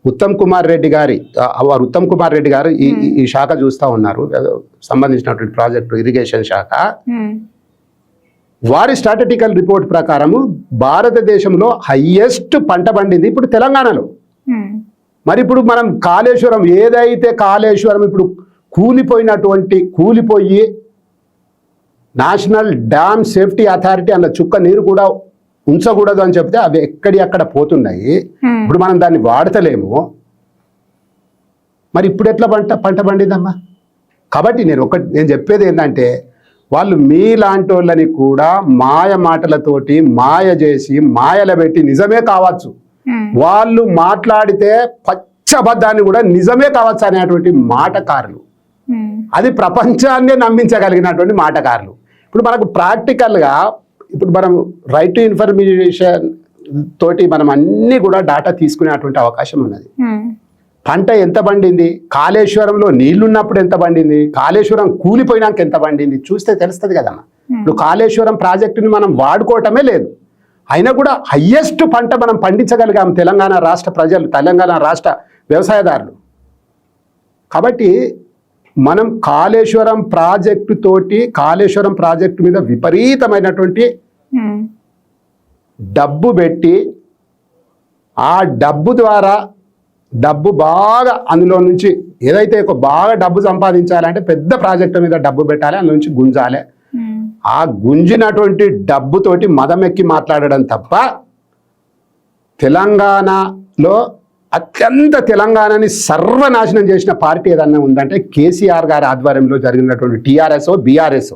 ఉత్తమ్ కుమార్ రెడ్డి గారు ఈ శాఖ చూస్తూ ఉన్నారు, సంబంధించినటువంటి ప్రాజెక్టు ఇరిగేషన్ శాఖ. వారి స్టాటిస్టికల్ రిపోర్ట్ ప్రకారము భారతదేశంలో హైయెస్ట్ పంట పండింది ఇప్పుడు తెలంగాణలో. మరి ఇప్పుడు మనం కాళేశ్వరం ఇప్పుడు కూలిపోయి నేషనల్ డ్యామ్ సేఫ్టీ అథారిటీ అన్న చుక్క నీరు కూడా ఉంచకూడదు అని చెప్తే అవి ఎక్కడి పోతున్నాయి. ఇప్పుడు మనం దాన్ని వాడతలేము. మరి ఇప్పుడు ఎట్లా పంట పండిందమ్మా? కాబట్టి నేను చెప్పేది ఏంటంటే వాళ్ళు మీలాంటి వాళ్ళని కూడా మాయ మాటలతోటి మాయ చేసి మాయల పెట్టి నిజమే కావచ్చు, వాళ్ళు మాట్లాడితే పచ్చబద్ధాన్ని కూడా నిజమే కావచ్చు అనేటువంటి మాటకారులు, అది ప్రపంచాన్నే నమ్మించగలిగినటువంటి మాటకారులు. ఇప్పుడు మనకు ప్రాక్టికల్గా ఇప్పుడు మనం రైట్ టు ఇన్ఫర్మేషన్ తోటి మనం అన్ని కూడా డాటా తీసుకునేటువంటి అవకాశం ఉన్నది. పంట ఎంత పండింది, కాళేశ్వరంలో నీళ్లున్నప్పుడు ఎంత పండింది, కాళేశ్వరం కూలిపోయినాక ఎంత పండింది చూస్తే తెలుస్తుంది కదమ్మా. ఇప్పుడు కాళేశ్వరం ప్రాజెక్టుని మనం వాడుకోవటమే లేదు, అయినా కూడా హయ్యెస్ట్ పంట మనం పండించగలిగాం తెలంగాణ రాష్ట్ర ప్రజలు, తెలంగాణ రాష్ట్ర వ్యవసాయదారులు. కాబట్టి మనం కాళేశ్వరం ప్రాజెక్టు మీద విపరీతమైనటువంటి డబ్బు పెట్టి ఆ డబ్బు ద్వారా బాగా అందులో నుంచి ఏదైతే బాగా డబ్బు సంపాదించాలంటే పెద్ద ప్రాజెక్టు మీద డబ్బు పెట్టాలి, అందులో నుంచి గుంజాలి. ఆ గుంజినటువంటి డబ్బుతోటి మదమెక్కి మాట్లాడడం తప్ప తెలంగాణలో తెలంగాణని సర్వనాశనం చేసిన పార్టీ ఏదన్నా ఉందంటే కేసీఆర్ గారి ఆధ్వర్యంలో జరిగినటువంటి టీఆర్ఎస్ బీఆర్ఎస్,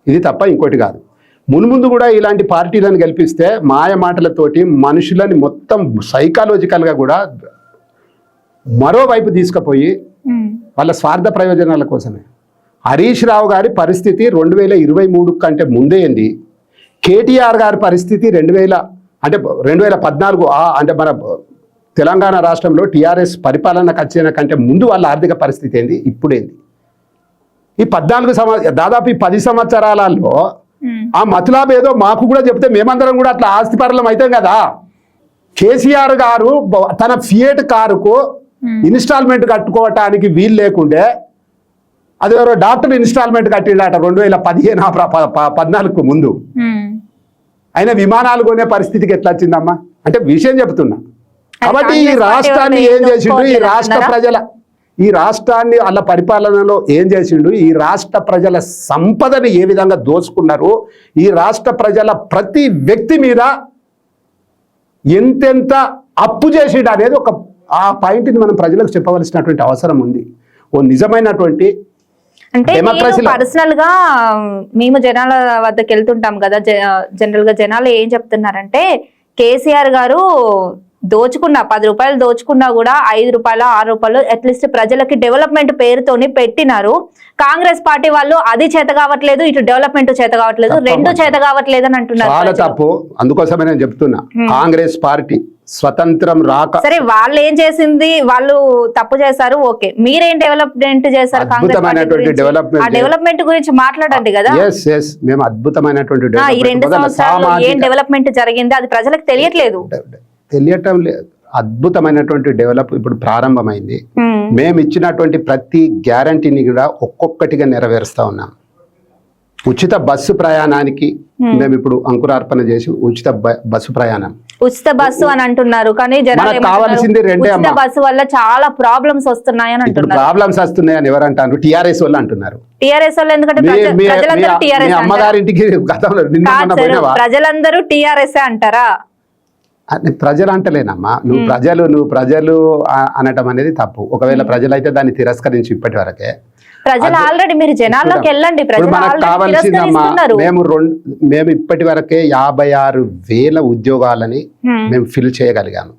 ఇది తప్ప ఇంకోటి కాదు. మున్ముందు కూడా ఇలాంటి పార్టీలను గెలిపిస్తే మాయ మాటలతోటి మనుషులని మొత్తం సైకాలజికల్గా కూడా మరోవైపు తీసుకుపోయి వాళ్ళ స్వార్థ ప్రయోజనాల కోసమే. హరీష్ రావు గారి పరిస్థితి 2023 కంటే ముందే ఏంది, కేటీఆర్ గారి పరిస్థితి 2014 అంటే మన తెలంగాణ రాష్ట్రంలో టీఆర్ఎస్ పరిపాలనకు వచ్చిన కంటే ముందు వాళ్ళ ఆర్థిక పరిస్థితి ఏంది, ఇప్పుడేంది. ఈ 14 దాదాపు 10 సంవత్సరాలలో ఆ మతలాబ్ ఏదో మాకు కూడా చెప్తే మేమందరం కూడా అట్లా ఆస్తిపరులం అవుతాం కదా. కేసీఆర్ గారు తన ఫియట్ కారుకు ఇన్స్టాల్మెంట్ కట్టుకోవటానికి వీలు లేకుండే అది ఎవరో డాక్టర్ ఇన్స్టాల్మెంట్ కట్టిండట 2015-14 ముందు. అయినా విమానాలు కొనే పరిస్థితికి ఎట్లా వచ్చిందమ్మా అంటే విషయం చెప్తున్నా. కాబట్టి ఈ రాష్ట్రాన్ని ఏం చేసిండు, ఈ రాష్ట్రాన్ని వాళ్ళ పరిపాలనలో ఏం చేసిండు, ఈ రాష్ట్ర ప్రజల సంపదని ఏ విధంగా దోచుకున్నారు, ఈ రాష్ట్ర ప్రజల ప్రతి వ్యక్తి మీద ఎంతెంత అప్పు చేసిండు అనేది ఆ పాయింట్ని మనం ప్రజలకు చెప్పవలసినటువంటి అవసరం ఉంది. ఓ నిజమైనటువంటి అంటే పర్సనల్ గా మేము జనాల వద్దకు వెళ్తుంటాం కదా, జనరల్ గా జనాలు ఏం చెప్తున్నారంటే కేసీఆర్ గారు దోచుకున్నా 10 రూపాయలు దోచుకున్నా కూడా 5 రూపాయలు 6 రూపాయలు అట్లీస్ట్ ప్రజలకి డెవలప్మెంట్ పేరుతోని పెట్టినారు. కాంగ్రెస్ పార్టీ వాళ్ళు అది చేత కావట్లేదు, ఇటు డెవలప్మెంట్ చేత కావట్లేదు, రెండు చేత కావట్లేదు అని అంటున్నారు. చాలా తప్పు. అందుకోసమే నేను చెప్తున్నా కాంగ్రెస్ పార్టీ స్వతంత్రం రాక సరే వాళ్ళు ఏం చేసింది, వాళ్ళు తప్పు చేశారు, ఓకే. మీరేం డెవలప్మెంట్ చేశారు కాంగ్రెస్ డెవలప్మెంట్ గురించి మాట్లాడండి కదా. మేము అద్భుతమైనటువంటి ఈ 2 సంవత్సరాలు ఏం డెవలప్మెంట్ జరిగింది అది ప్రజలకు తెలియటం లేదు. అద్భుతమైనటువంటి డెవలప్ ఇప్పుడు ప్రారంభమైంది. మేము ఇచ్చినటువంటి ప్రతి గ్యారంటీని కూడా ఒక్కొక్కటిగా నెరవేరుస్తా ఉన్నాం. ఉచిత బస్సు ప్రయాణానికి మేము ఇప్పుడు అంకురార్పణ చేసి ఉచిత బస్సు ప్రయాణం, ఉచిత బస్సు అని అంటున్నారు. కానీ జనాలు కావాల్సింది రెండే అమ్మా, బస్సు వల్ల చాలా ప్రాబ్లమ్స్ వస్తున్నాయని అంటున్నారు. ప్రాబ్లమ్స్ వస్తున్నాయని ఎవరు అంటారు? టీఆర్ఎస్ వాళ్ళు అంటున్నారు. టీఆర్ఎస్ వాళ్ళు ఎందుకంటే అమ్మగారింటికి ప్రజలందరూ టీఆర్ఎస్ అంటారా? ప్రజలు అంటలేనమ్మా, నువ్వు ప్రజలు అనటం అనేది తప్పు. ఒకవేళ ప్రజలైతే దాన్ని తిరస్కరించి ఇప్పటి వరకే ప్రజలు ఆల్రెడీ మీరు జనాల్లోకి వెళ్ళండి. మనకు కావాల్సిందమ్మా, మేము ఇప్పటి వరకే 56,000 ఉద్యోగాలని మేము ఫిల్ చేయగలిగాము.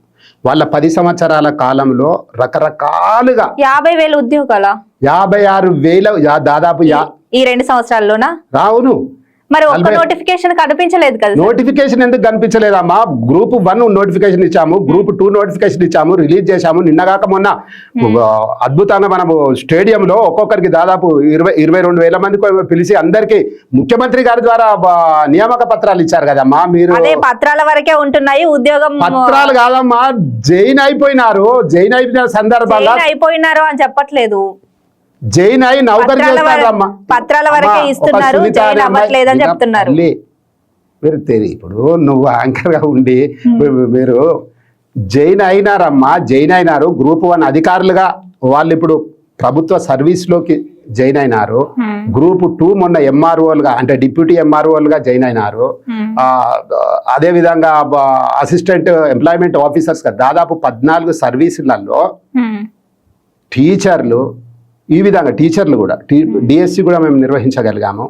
వాళ్ళ 10 సంవత్సరాల కాలంలో రకరకాలుగా 50,000 ఉద్యోగాల 56,000 దాదాపు ఈ 2 సంవత్సరాల్లోనా రావును. మరి ఒక్క నోటిఫికేషన్ కనిపించలేదు కదా. నోటిఫికేషన్ ఎందుకు కనిపించలేదమ్మా? గ్రూప్ 1 నోటిఫికేషన్ ఇచ్చాము, గ్రూప్ 2 నోటిఫికేషన్ ఇచ్చాము, రిలీజ్ చేశాము. నిన్నగాక మొన్న అద్భుతంగా మనము స్టేడియంలో ఒక్కొక్కరికి దాదాపు 22,000 మందికి పిలిచి అందరికి ముఖ్యమంత్రి గారి ద్వారా నియామక పత్రాలు ఇచ్చారు కదమ్మా. మీరు పత్రాల వరకే ఉంటున్నాయి, ఉద్యోగం పత్రాలు కాదమ్మా. జైన్ అయిపోయినారు సందర్భంగా అయిపోయినారు అని చెప్పట్లేదు. జైన్ అయి నౌకరీ చేస్తారమ్మా, పత్రాల వరకే ఇస్తున్నారు, జైన్ అవ్వట్లేదని చెప్తున్నారు. మీరు ఇప్పుడు నువ్వు యాంకర్ గా ఉండి మీరు జైన్ అయినారమ్మా, జైన్ అయినారు. గ్రూప్ 1 అధికారులుగా వాళ్ళు ఇప్పుడు ప్రభుత్వ సర్వీస్ లోకి జైన్ అయినారు. గ్రూప్ 2 మొన్న ఎంఆర్ఓలుగా అంటే డిప్యూటీ ఎంఆర్ఓలుగా జైన్ అయినారు. అదే విధంగా అసిస్టెంట్ ఎంప్లాయ్మెంట్ ఆఫీసర్స్ గా దాదాపు 14 సర్వీసులలో టీచర్లు, ఈ విధంగా టీచర్లు కూడా డిఎస్సి కూడా మేము నిర్వహించగలిగాము.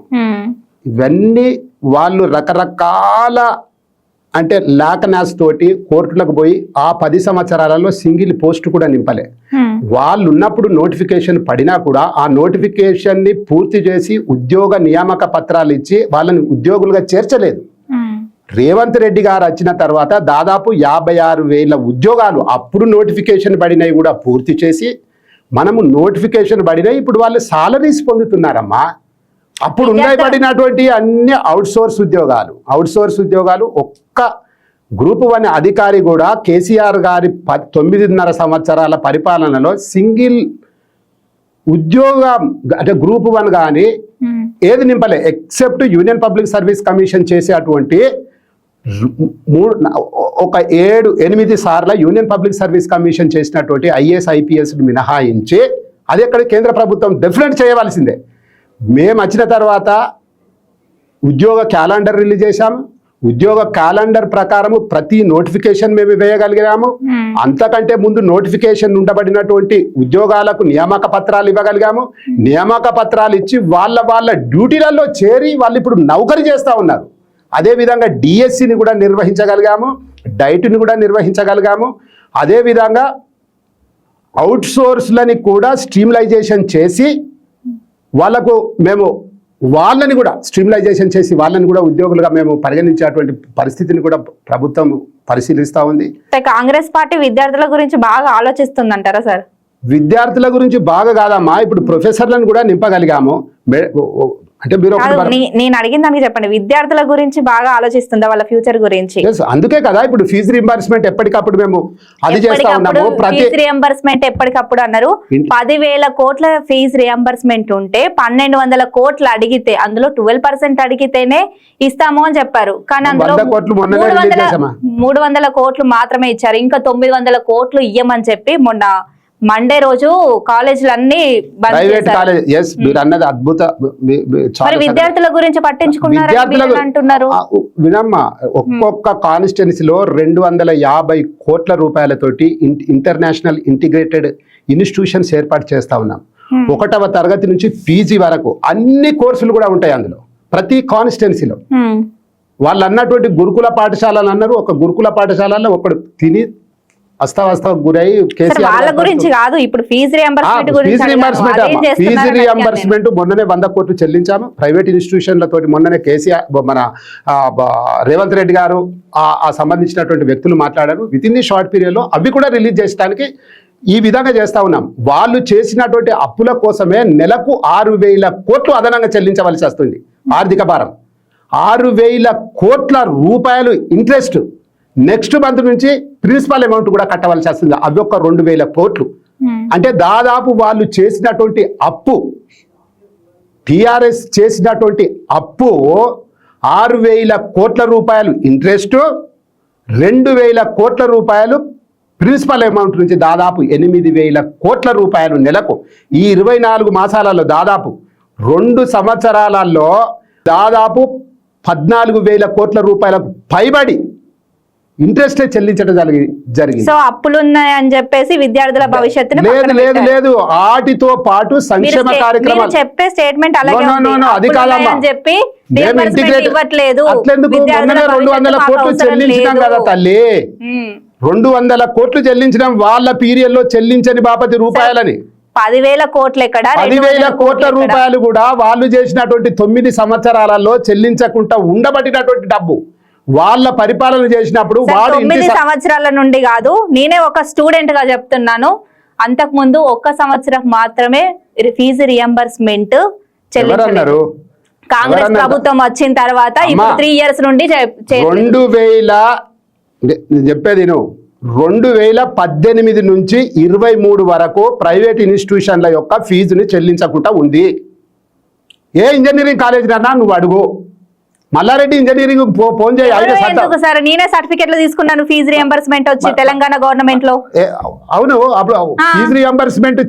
ఇవన్నీ వాళ్ళు రకరకాల అంటే లాకనాస్ తోటి కోర్టులకు పోయి ఆ 10 సంవత్సరాలలో సింగిల్ పోస్ట్ కూడా నింపలే. వాళ్ళు ఉన్నప్పుడు నోటిఫికేషన్ పడినా కూడా ఆ నోటిఫికేషన్ ని పూర్తి చేసి ఉద్యోగ నియామక పత్రాలు ఇచ్చి వాళ్ళని ఉద్యోగులుగా చేర్చలేదు. రేవంత్ రెడ్డి గారు వచ్చిన తర్వాత దాదాపు 56,000 ఉద్యోగాలు అప్పుడు నోటిఫికేషన్ పడినవి కూడా పూర్తి చేసి మనము నోటిఫికేషన్ పడినాయి. ఇప్పుడు వాళ్ళు సాలరీస్ పొందుతున్నారమ్మా. అప్పుడు పడినటువంటి అన్ని అవుట్ సోర్స్ ఉద్యోగాలు ఒక్క గ్రూప్ 1 అధికారి కూడా కేసీఆర్ గారి 9.5 సంవత్సరాల పరిపాలనలో సింగిల్ ఉద్యోగం అంటే గ్రూప్ 1 కానీ ఏది నింపలే except union public service commission చేసేటువంటి ఒక 7-8 సార్లు యూనియన్ పబ్లిక్ సర్వీస్ కమిషన్ చేసినటువంటి ఐఏఎస్ ఐపీఎస్ మినహాయించి అది ఎక్కడ కేంద్ర ప్రభుత్వం డెఫినెట్ చేయవలసిందే. మేము వచ్చిన తర్వాత ఉద్యోగ క్యాలెండర్ రిలీజ్ చేశాము. ఉద్యోగ క్యాలెండర్ ప్రకారము ప్రతి నోటిఫికేషన్ మేము వేయగలిగాము. అంతకంటే ముందు నోటిఫికేషన్ ఉండబడినటువంటి ఉద్యోగాలకు నియామక పత్రాలు ఇవ్వగలిగాము. నియామక పత్రాలు ఇచ్చి వాళ్ళ డ్యూటీలలో చేరి వాళ్ళు ఇప్పుడు నౌకరీ చేస్తూ ఉన్నారు. అదేవిధంగా డిఎస్సిని కూడా నిర్వహించగలిగాము, డైట్ని కూడా నిర్వహించగలిగాము. అదేవిధంగా అవుట్ సోర్స్లని కూడా స్ట్రీమ్లైజేషన్ చేసి వాళ్ళని కూడా స్ట్రీమ్లైజేషన్ చేసి వాళ్ళని కూడా ఉద్యోగులుగా మేము పరిగణించేటువంటి పరిస్థితిని కూడా ప్రభుత్వం పరిశీలిస్తూ ఉంది. కాంగ్రెస్ పార్టీ విద్యార్థుల గురించి బాగా ఆలోచిస్తుందంటారా సార్? విద్యార్థుల గురించి బాగా కాదమ్మా, ఇప్పుడు ప్రొఫెసర్లను కూడా నింపగలిగాము. అంటే మీరు నేను అడిగిన దానికి చెప్పండి, విద్యార్థుల గురించి బాగా ఆలోచిస్తుందా, వాళ్ళ ఫ్యూచర్ గురించి? అందుకే కదా ఇప్పుడు ఫీజు రీంబర్స్మెంట్ ఎప్పటికప్పుడు మేము అది చేస్తా ఉన్నాము. ఫీజు రియంబర్స్మెంట్ ఎప్పటికప్పుడు అన్నారు. 10,000 కోట్ల ఫీజు రియంబర్స్మెంట్ ఉంటే 1,200 కోట్లు అడిగితే అందులో 12% అడిగితేనే ఇస్తాము అని చెప్పారు. కానీ అందులో 300 కోట్లు మాత్రమే ఇచ్చారు. ఇంకా 900 కోట్లు ఇయ్యమని చెప్పి మొన్న మండే రోజు కాలేజీలన్నీ విద్యార్థుల గురించి పట్టించుకున్నారు వినమ్మా. ఒక్కొక్క కాన్స్టిట్యున్సీలో 250 కోట్ల రూపాయలతోటి ఇంటర్నేషనల్ ఇంటిగ్రేటెడ్ ఇన్స్టిట్యూషన్స్ ఏర్పాటు చేస్తా ఉన్నాం. 1వ తరగతి నుంచి పీజీ వరకు అన్ని కోర్సులు కూడా ఉంటాయి అందులో ప్రతి కాన్స్టిట్యున్సీలో. వాళ్ళు అన్నటువంటి గురుకుల పాఠశాలలు అన్నారు. ఒక గురుకుల పాఠశాలలో ఒకడు తిని అస్తావస్తా గురై వాళ్ళ గురించి కాదు, ఇప్పుడు ఫీజు రియంబర్స్మెంట్ మొన్ననే 100 కోట్లు చెల్లించాము ప్రైవేట్ ఇన్స్టిట్యూషన్లతో. మొన్ననే కేసీఆర్ మన రేవంత్ రెడ్డి గారు ఆ సంబంధించినటువంటి వ్యక్తులు మాట్లాడారు. విత్ ఇన్ ది షార్ట్ పీరియడ్లో అవి కూడా రిలీజ్ చేయడానికి ఈ విధంగా చేస్తా ఉన్నాం. వాళ్ళు చేసినటువంటి అప్పుల కోసమే నెలకు 6,000 కోట్లు అదనంగా చెల్లించవలసి వస్తుంది. ఆర్థిక భారం 6,000 కోట్ల రూపాయలు ఇంట్రెస్ట్. నెక్స్ట్ మంత్ నుంచి ప్రిన్సిపల్ అమౌంట్ కూడా కట్టవలసి వస్తుంది. అవి ఒక 2,000 కోట్లు. అంటే దాదాపు వాళ్ళు చేసినటువంటి అప్పు, టిఆర్ఎస్ చేసినటువంటి అప్పు 6,000 కోట్ల రూపాయలు ఇంట్రెస్ట్, 2,000 కోట్ల రూపాయలు ప్రిన్సిపల్ అమౌంట్ నుంచి దాదాపు 8,000 కోట్ల రూపాయలు నెలకు. ఈ 24 మాసాలలో దాదాపు 2 సంవత్సరాలలో దాదాపు 14,000 కోట్ల రూపాయలకు పైబడి ఇంట్రెస్ట్ చెల్లించడం జరిగింది. సో అప్పులు ఉన్నాయని చెప్పేసి విద్యార్థుల భవిష్యత్తును లేదు వాటితో పాటు సంక్షేమ కార్యక్రమాలు చెప్పే స్టేట్మెంట్ అలాగే అది కాదమ్మా చెప్పి ఇవ్వట్లేదు. 200 కోట్లు చెల్లించినాం కదా తల్లి, 200 కోట్లు చెల్లించడం వాళ్ళ పీరియడ్ లో చెల్లించని బాపతి రూపాయలని. 10,000 కోట్లు ఎక్కడ? 10,000 కోట్ల రూపాయలు కూడా వాళ్ళు చేసినటువంటి 9 సంవత్సరాలలో చెల్లించకుండా ఉండబడినటువంటి డబ్బు వాళ్ళ పరిపాలన చేసినప్పుడు. 9 సంవత్సరాల నుండి కాదు, నేనే ఒక స్టూడెంట్ గా చెప్తున్నాను. అంతకు ముందు 1 సంవత్సరం మాత్రమే ఫీజు రియంబర్స్మెంట్ చెల్లించారు. కాంగ్రెస్ ప్రభుత్వం వచ్చిన తర్వాత ఇప్పుడు 3 ఇయర్స్ నుండి 2000 చెప్పేది 2018 నుంచి 23 వరకు ప్రైవేట్ ఇన్స్టిట్యూషన్ల యొక్క ఫీజుని చెల్లించకుండా ఉంది. ఏ ఇంజనీరింగ్ కాలేజ్ కన్నా నువ్వు అడుగు, మల్లారెడ్డి ఇంజనీరింగ్ ఫోన్ చేయి. సార్ నేనే సర్టిఫికెట్లు తీసుకున్నాను ఫీజు రియంబర్స్మెంట్ వచ్చి తెలంగాణ గవర్నమెంట్ లో. అవును, అప్పుడు ఫీజు రియంబర్స్మెంట్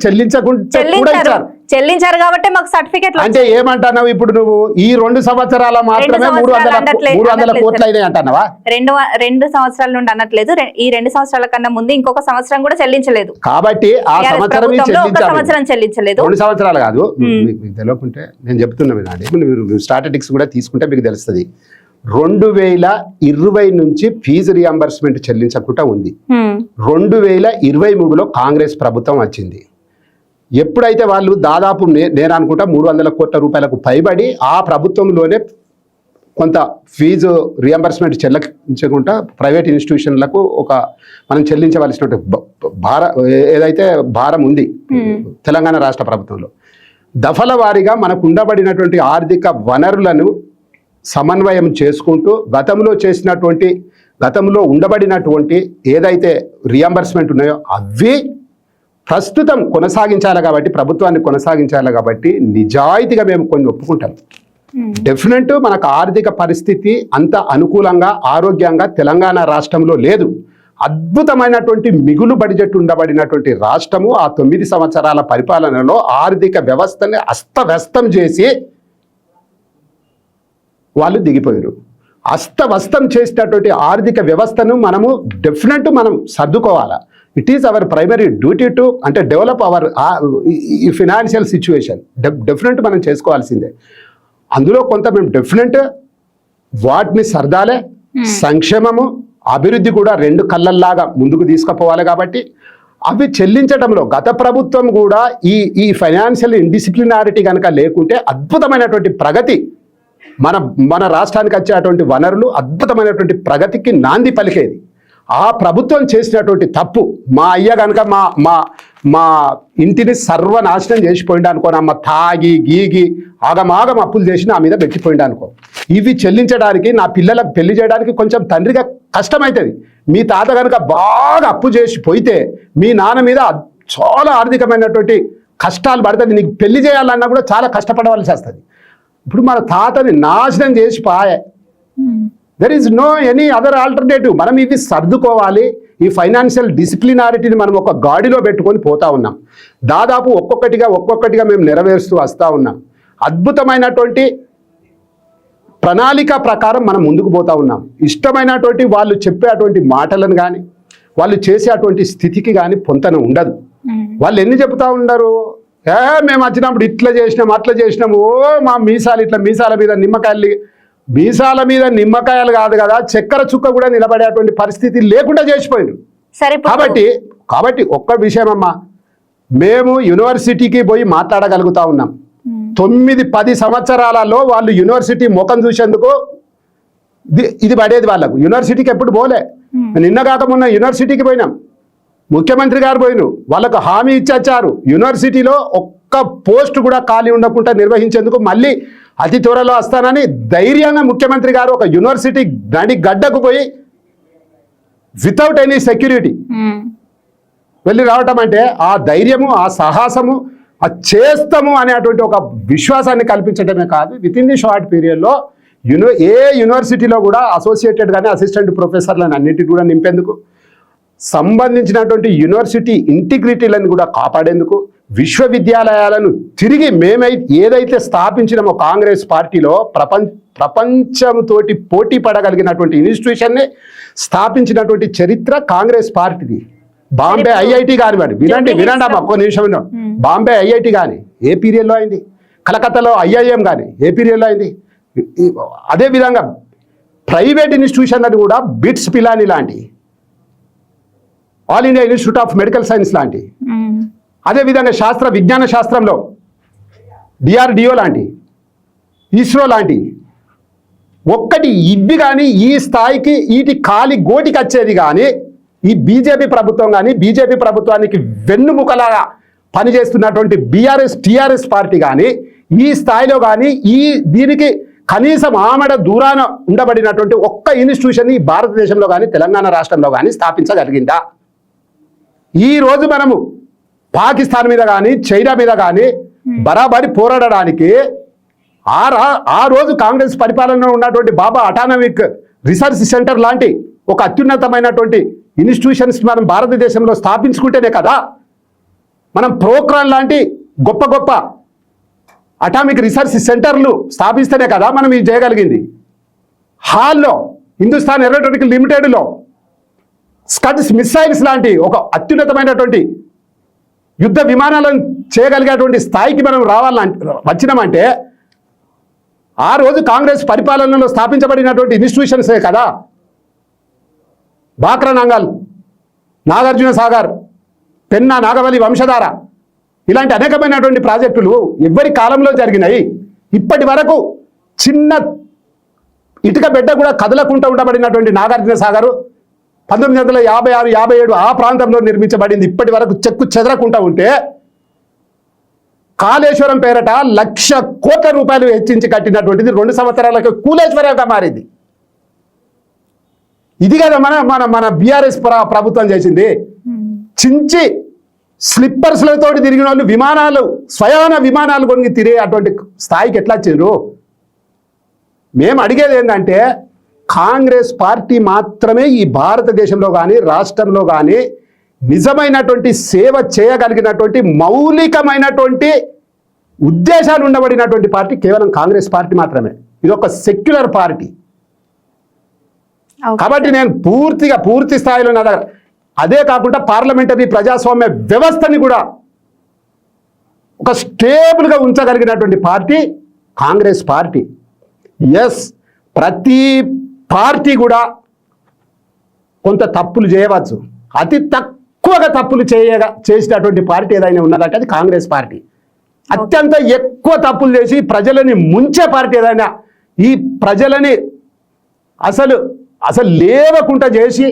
చెల్లించారు కాబట్టి మాకు సర్టిఫికెట్. అంటే ఏమంటున్నావు ఇప్పుడు నువ్వు? ఈ 2 సంవత్సరాల మాత్రమే 300 కోట్లు అయినాయి అంటున్నావా? 2 సంవత్సరాల నుండి అనట్లేదు, ఈ 2 సంవత్సరాల కన్నా ముందు ఇంకొక సంవత్సరం కూడా చెల్లించలేదు. కాబట్టి ఆ సంవత్సరం చెల్లించలేదు. 2 సంవత్సరాలు కాదు, మీకు తెలియకుంటే నేను చెప్తున్నా వినండి. మీరు స్టాటిస్టిక్స్ కూడా తీసుకుంటే మీకు తెలుస్తుంది. 2020 నుంచి ఫీజు రియంబర్స్మెంట్ చెల్లించకుండా ఉంది. 2023లో కాంగ్రెస్ ప్రభుత్వం వచ్చింది. ఎప్పుడైతే వాళ్ళు దాదాపు నేను అనుకుంటా 300 కోట్ల రూపాయలకు పైబడి ఆ ప్రభుత్వంలోనే కొంత ఫీజు రియంబర్స్మెంట్ చెల్లించకుండా ప్రైవేట్ ఇన్స్టిట్యూషన్లకు ఒక మనం చెల్లించవలసిన ఏదైతే భారం ఉంది తెలంగాణ రాష్ట్ర ప్రభుత్వంలో, దఫల వారీగా మనకు ఉండబడినటువంటి ఆర్థిక వనరులను సమన్వయం చేసుకుంటూ గతంలో ఉండబడినటువంటి ఏదైతే రియంబర్స్మెంట్ ఉన్నాయో అవి ప్రస్తుతం కొనసాగించాలి కాబట్టి, ప్రభుత్వాన్ని కొనసాగించాలి కాబట్టి నిజాయితీగా మేము కొన్ని ఒప్పుకుంటాం. డెఫినెట్ మనకు ఆర్థిక పరిస్థితి అంత అనుకూలంగా ఆరోగ్యంగా తెలంగాణ రాష్ట్రంలో లేదు. అద్భుతమైనటువంటి మిగులు బడ్జెట్ ఉండబడినటువంటి రాష్ట్రము ఆ 9 సంవత్సరాల పరిపాలనలో ఆర్థిక వ్యవస్థని అస్తవ్యస్తం చేసి వాళ్ళు దిగిపోయారు. అస్తవ్యస్తం చేసినటువంటి ఆర్థిక వ్యవస్థను మనము డెఫినెట్ మనం సర్దుకోవాలా. It is our primary duty to అంటే డెవలప్ అవర్ ఈ ఫినాన్షియల్ సిచ్యువేషన్ డెఫినెట్ మనం చేసుకోవాల్సిందే. అందులో కొంత మేము డెఫినెట్ వాటిని సర్దాలే. సంక్షేమము అభివృద్ధి కూడా 2 కళ్ళల్లాగా ముందుకు తీసుకుపోవాలి. కాబట్టి అవి చెల్లించడంలో గత ప్రభుత్వం కూడా ఈ ఫైనాన్షియల్ ఇండిసిప్లినారిటీ కనుక లేకుంటే అద్భుతమైనటువంటి ప్రగతి మన రాష్ట్రానికి వచ్చేటువంటి వనరులు అద్భుతమైనటువంటి ప్రగతికి నాంది పలికేది. ఆ ప్రభుత్వం చేసినటువంటి తప్పు మా అయ్య కనుక మా ఇంటిని సర్వనాశనం చేసిపోయింది అనుకో, అమ్మ తాగి గీగి ఆగమాగం అప్పులు చేసి నా మీద పెట్టిపోయింది అనుకో. ఇవి చెల్లించడానికి నా పిల్లలకు పెళ్లి చేయడానికి కొంచెం తండ్రిగా కష్టమవుతుంది. మీ తాత కనుక బాగా అప్పు చేసి పోయితే మీ నాన్న మీద చాలా ఆర్థికమైనటువంటి కష్టాలు పడుతుంది. నీకు పెళ్లి చేయాలన్నా కూడా చాలా కష్టపడవలసి వస్తుంది. ఇప్పుడు మన తాతని నాశనం చేసి పాయే. There is no any other alternative. మనం ఇది సర్దుకోవాలి. ఈ ఫైనాన్షియల్ డిసిప్లినారిటీని మనం ఒక గాడిలో పెట్టుకొని పోతా ఉన్నాం. దాదాపు ఒక్కొక్కటిగా మేము నెరవేరుస్తూ వస్తూ ఉన్నాం. అద్భుతమైనటువంటి ప్రణాళిక ప్రకారం మనం ముందుకు పోతా ఉన్నాం. ఇష్టమైనటువంటి వాళ్ళు చెప్పేటువంటి మాటలను కానీ వాళ్ళు చేసేటువంటి స్థితికి కానీ పొంతన ఉండదు. వాళ్ళు ఎన్ని చెప్తా ఉండరు, మేము వచ్చినప్పుడు ఇట్లా చేసినాం అట్లా చేసినాము, మా మీసాలు ఇట్లా మీసాల మీద నిమ్మకాయలు కాదు కదా, చక్కెర చుక్క కూడా నిలబడేటువంటి పరిస్థితి లేకుండా చేసిపోయింది. కాబట్టి ఒక్క విషయం అమ్మా, మేము యూనివర్సిటీకి పోయి మాట్లాడగలుగుతా ఉన్నాం. 9-10 సంవత్సరాలలో వాళ్ళు యూనివర్సిటీ ముఖం చూసేందుకు ఇది పడేది వాళ్ళకు. యూనివర్సిటీకి ఎప్పుడు పోలే. నిన్న కాక మొన్న యూనివర్సిటీకి పోయినాం. ముఖ్యమంత్రి గారు పోయిను, వాళ్ళకు హామీ ఇచ్చారు యూనివర్సిటీలో ఒక్క పోస్ట్ కూడా ఖాళీ ఉండకుండా నిర్వహించేందుకు మళ్ళీ అతి త్వరలో వస్తానని ధైర్యంగా ముఖ్యమంత్రి గారు ఒక యూనివర్సిటీ గడ్డకు పోయి వితౌట్ ఎనీ సెక్యూరిటీ వెళ్ళి రావటం అంటే ఆ ధైర్యము, ఆ సాహసము, ఆ చేస్తాము అనేటువంటి ఒక విశ్వాసాన్ని కల్పించడమే కాదు, విత్ ఇన్ ది షార్ట్ పీరియడ్లో ఏ యూనివర్సిటీలో కూడా అసోసియేటెడ్ కానీ అసిస్టెంట్ ప్రొఫెసర్లను అన్నిటికీ కూడా నింపేందుకు, సంబంధించినటువంటి యూనివర్సిటీ ఇంటిగ్రిటీలను కూడా కాపాడేందుకు, విశ్వవిద్యాలయాలను తిరిగి ఏదైతే స్థాపించినామో కాంగ్రెస్ పార్టీలో ప్రపంచంతోటి పోటీ పడగలిగినటువంటి ఇన్స్టిట్యూషన్ని స్థాపించినటువంటి చరిత్ర కాంగ్రెస్ పార్టీది. బాంబే ఐఐటి కానివ్వండి, వినండి అమ్మా ఒక్క నిమిషం. బాంబే ఐఐటి కానీ ఏ పీరియడ్లో అయింది, కలకత్తాలో ఐఐఎం కానీ ఏ పీరియడ్లో అయింది. అదేవిధంగా ప్రైవేట్ ఇన్స్టిట్యూషన్లను కూడా బిట్స్ పిలాని లాంటి, all India institute of medical science లాంటి, అదేవిధంగా విజ్ఞాన శాస్త్రంలో డిఆర్డిఓ లాంటి, ఇస్రో లాంటి ఒక్కటి ఇవి కానీ ఈ స్థాయికి వీటి కాలి గోటికి వచ్చేది కానీ ఈ బీజేపీ ప్రభుత్వం కానీ, బీజేపీ ప్రభుత్వానికి వెన్నుముకలాగా పనిచేస్తున్నటువంటి టీఆర్ఎస్ పార్టీ కానీ ఈ స్థాయిలో కానీ దీనికి కనీసం ఆమెడ దూరాన ఉండబడినటువంటి ఒక్క ఇన్స్టిట్యూషన్ ఈ భారతదేశంలో కానీ తెలంగాణ రాష్ట్రంలో కానీ స్థాపించగలిగిందా? ఈరోజు మనము పాకిస్తాన్ మీద కానీ చైనా మీద కానీ బరాబరి పోరాడడానికి ఆ రోజు కాంగ్రెస్ పరిపాలనలో ఉన్నటువంటి బాబా అటానమిక్ రీసెర్చ్ సెంటర్ లాంటి ఒక అత్యున్నతమైనటువంటి ఇన్స్టిట్యూషన్స్ మనం భారతదేశంలో స్థాపించుకుంటేనే కదా, మనం ప్రోక్రాన్ లాంటి గొప్ప అటామిక్ రీసెర్చ్ సెంటర్లు స్థాపిస్తేనే కదా మనం ఇది చేయగలిగింది. హాల్లో హిందుస్థాన్ ఏరోనాటికల్ లిమిటెడ్లో స్కడ్స్ మిసైల్స్ లాంటి ఒక అత్యున్నతమైనటువంటి యుద్ధ విమానాలను చేయగలిగేటువంటి స్థాయికి మనం వచ్చినామంటే ఆ రోజు కాంగ్రెస్ పరిపాలనలో స్థాపించబడినటువంటి ఇన్స్టిట్యూషన్సే కదా. బాక్రా నంగల్, నాగార్జున సాగర్, పెన్నా నాగవల్లి వంశధార ఇలాంటి అనేకమైనటువంటి ప్రాజెక్టులు ఎవరి కాలంలో జరిగినాయి. ఇప్పటి వరకు చిన్న ఇటుక బిడ్డ కూడా కదలకుండా ఉండబడినటువంటి నాగార్జున సాగర్ 1956-57 ఆ ప్రాంతంలో నిర్మించబడింది. ఇప్పటి వరకు చెక్కు చెదరకుండా ఉంటే కాళేశ్వరం పేరట 1,00,000 కోట్ల రూపాయలు హెచ్చించి కట్టినటువంటిది 2 సంవత్సరాలకు కూలేశ్వరంగా మారింది. ఇది కదా మన బీఆర్ఎస్ ప్రభుత్వం చేసింది. చించి స్లిప్పర్స్లతో తిరిగిన వాళ్ళు విమానాలు స్వయాన విమానాలు కొని తిరిగే అటువంటి స్థాయికి ఎట్లా వచ్చారు? మేము అడిగేది ఏంటంటే కాంగ్రెస్ పార్టీ మాత్రమే ఈ భారతదేశంలో కానీ రాష్ట్రంలో కానీ నిజమైనటువంటి సేవ చేయగలిగినటువంటి మౌలికమైనటువంటి ఉద్దేశాలు ఉండబడినటువంటి పార్టీ కేవలం కాంగ్రెస్ పార్టీ మాత్రమే. ఇది ఒక సెక్యులర్ పార్టీ. కాబట్టి నేను పూర్తి స్థాయిలో నా దగ్గర అదే కాకుండా పార్లమెంటరీ ప్రజాస్వామ్య వ్యవస్థని కూడా ఒక స్టేబుల్గా ఉంచగలిగినటువంటి పార్టీ కాంగ్రెస్ పార్టీ. ఎస్, ప్రతి పార్టీ కూడా కొంత తప్పులు చేయవచ్చు. అతి తక్కువగా తప్పులు చేసినటువంటి పార్టీ ఏదైనా ఉన్నదంటే అది కాంగ్రెస్ పార్టీ. అత్యంత ఎక్కువ తప్పులు చేసి ప్రజలని ముంచే పార్టీ ఏదైనా, ఈ ప్రజలని అసలు లేవకుండా చేసి